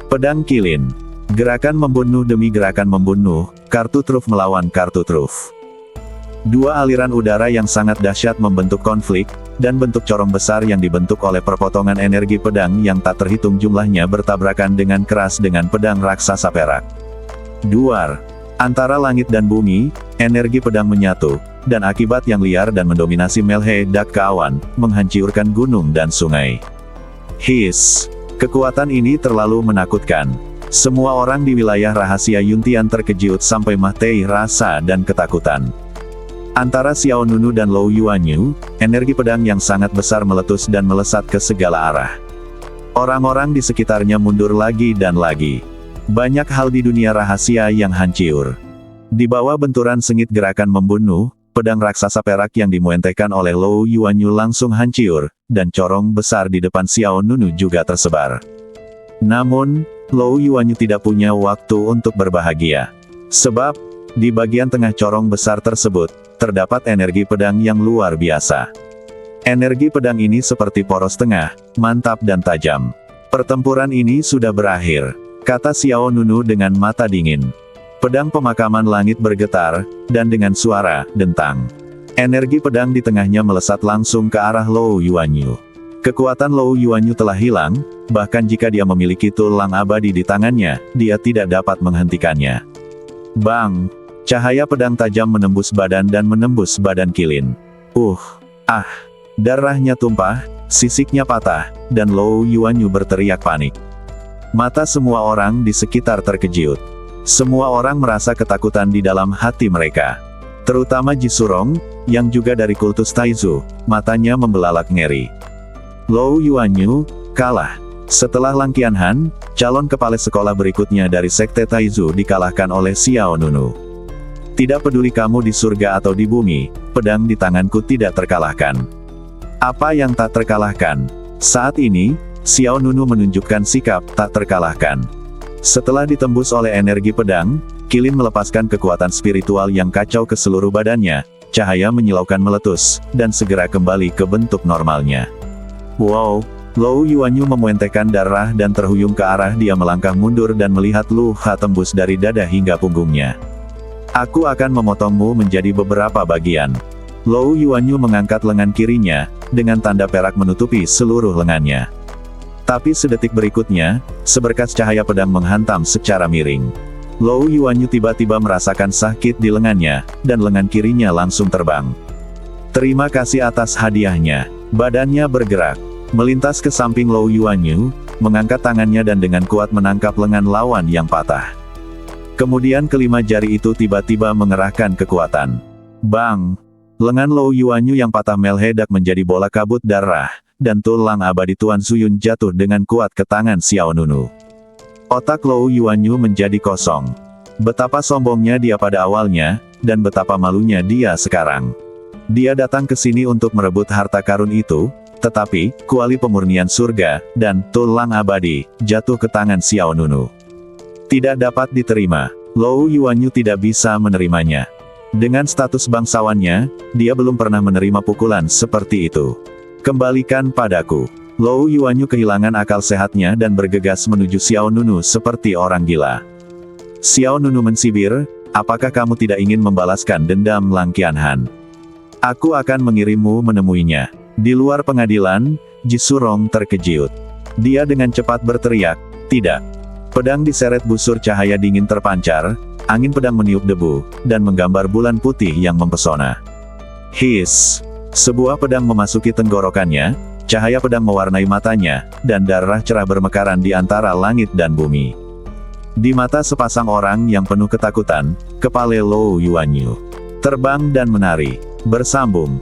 Pedang kilin. Gerakan membunuh demi gerakan membunuh, kartu truf melawan kartu truf. Dua aliran udara yang sangat dahsyat membentuk konflik, dan bentuk corong besar yang dibentuk oleh perpotongan energi pedang yang tak terhitung jumlahnya bertabrakan dengan keras dengan pedang raksasa perak. Duar. Antara langit dan bumi, energi pedang menyatu, dan akibat yang liar dan mendominasi meledak ke awan, menghancurkan gunung dan sungai. His. Kekuatan ini terlalu menakutkan. Semua orang di wilayah rahasia Yuntian terkejut sampai mati rasa dan ketakutan. Antara Xiao Nunu dan Lou Yuanyu, energi pedang yang sangat besar meletus dan melesat ke segala arah. Orang-orang di sekitarnya mundur lagi dan lagi. Banyak hal di dunia rahasia yang hancur. Di bawah benturan sengit gerakan membunuh, pedang raksasa perak yang dimuentehkan oleh Lou Yuanyu langsung hancur, dan corong besar di depan Xiao Nunu juga tersebar. Namun, Lou Yuanyu tidak punya waktu untuk berbahagia. Sebab, di bagian tengah corong besar tersebut, terdapat energi pedang yang luar biasa. Energi pedang ini seperti poros tengah, mantap dan tajam. Pertempuran ini sudah berakhir, kata Xiao Nunu dengan mata dingin. Pedang pemakaman langit bergetar, dan dengan suara dentang, energi pedang di tengahnya melesat langsung ke arah Lou Yuanyu. Kekuatan Lou Yuanyu telah hilang, bahkan jika dia memiliki tulang abadi di tangannya, dia tidak dapat menghentikannya. Bang! Cahaya pedang tajam menembus badan dan menembus badan Qilin. Darahnya tumpah, sisiknya patah, dan Lou Yuanyu berteriak panik. Mata semua orang di sekitar terkejut. Semua orang merasa ketakutan di dalam hati mereka. Terutama Jisurong, yang juga dari kultus Taizu, matanya membelalak ngeri. Lou Yuanyu kalah. Setelah Lang Qianhan, calon kepala sekolah berikutnya dari Sekte Taizu dikalahkan oleh Xiao Nunu. Tidak peduli kamu di surga atau di bumi, pedang di tanganku tidak terkalahkan. Apa yang tak terkalahkan? Saat ini, Xiao Nunu menunjukkan sikap tak terkalahkan. Setelah ditembus oleh energi pedang, Qilin melepaskan kekuatan spiritual yang kacau ke seluruh badannya, cahaya menyilaukan meletus, dan segera kembali ke bentuk normalnya. Wow! Lou Yuanyu memuentekkan darah dan terhuyung ke arah dia melangkah mundur dan melihat luka tembus dari dada hingga punggungnya. Aku akan memotongmu menjadi beberapa bagian. Lou Yuanyu mengangkat lengan kirinya, dengan tanda perak menutupi seluruh lengannya. Tapi sedetik berikutnya, seberkas cahaya pedang menghantam secara miring. Lou Yuanyu tiba-tiba merasakan sakit di lengannya, dan lengan kirinya langsung terbang. Terima kasih atas hadiahnya. Badannya bergerak, melintas ke samping Lou Yuanyu, mengangkat tangannya dan dengan kuat menangkap lengan lawan yang patah. Kemudian kelima jari itu tiba-tiba mengerahkan kekuatan. Bang! Lengan Lou Yuanyu yang patah meledak menjadi bola kabut darah, dan tulang abadi Tuan Zuyun jatuh dengan kuat ke tangan Xiao Nunu. Otak Lou Yuanyu menjadi kosong. Betapa sombongnya dia pada awalnya, dan betapa malunya dia sekarang. Dia datang ke sini untuk merebut harta karun itu, tetapi, kuali pemurnian surga, dan tulang abadi, jatuh ke tangan Xiao Nunu. Tidak dapat diterima. Lou Yuanyu tidak bisa menerimanya. Dengan status bangsawannya, dia belum pernah menerima pukulan seperti itu. Kembalikan padaku. Lou Yuanyu kehilangan akal sehatnya dan bergegas menuju Xiao Nunu seperti orang gila. Xiao Nunu mensibir, apakah kamu tidak ingin membalaskan dendam Lang Qianhan? Aku akan mengirimmu menemuinya. Di luar pengadilan, Jisurong terkejut. Dia dengan cepat berteriak, tidak. Pedang diseret busur cahaya dingin terpancar, angin pedang meniup debu, dan menggambar bulan putih yang mempesona. Hiss! Sebuah pedang memasuki tenggorokannya, cahaya pedang mewarnai matanya, dan darah cerah bermekaran di antara langit dan bumi. Di mata sepasang orang yang penuh ketakutan, kepala Lou Yuanyu terbang dan menari, bersambung.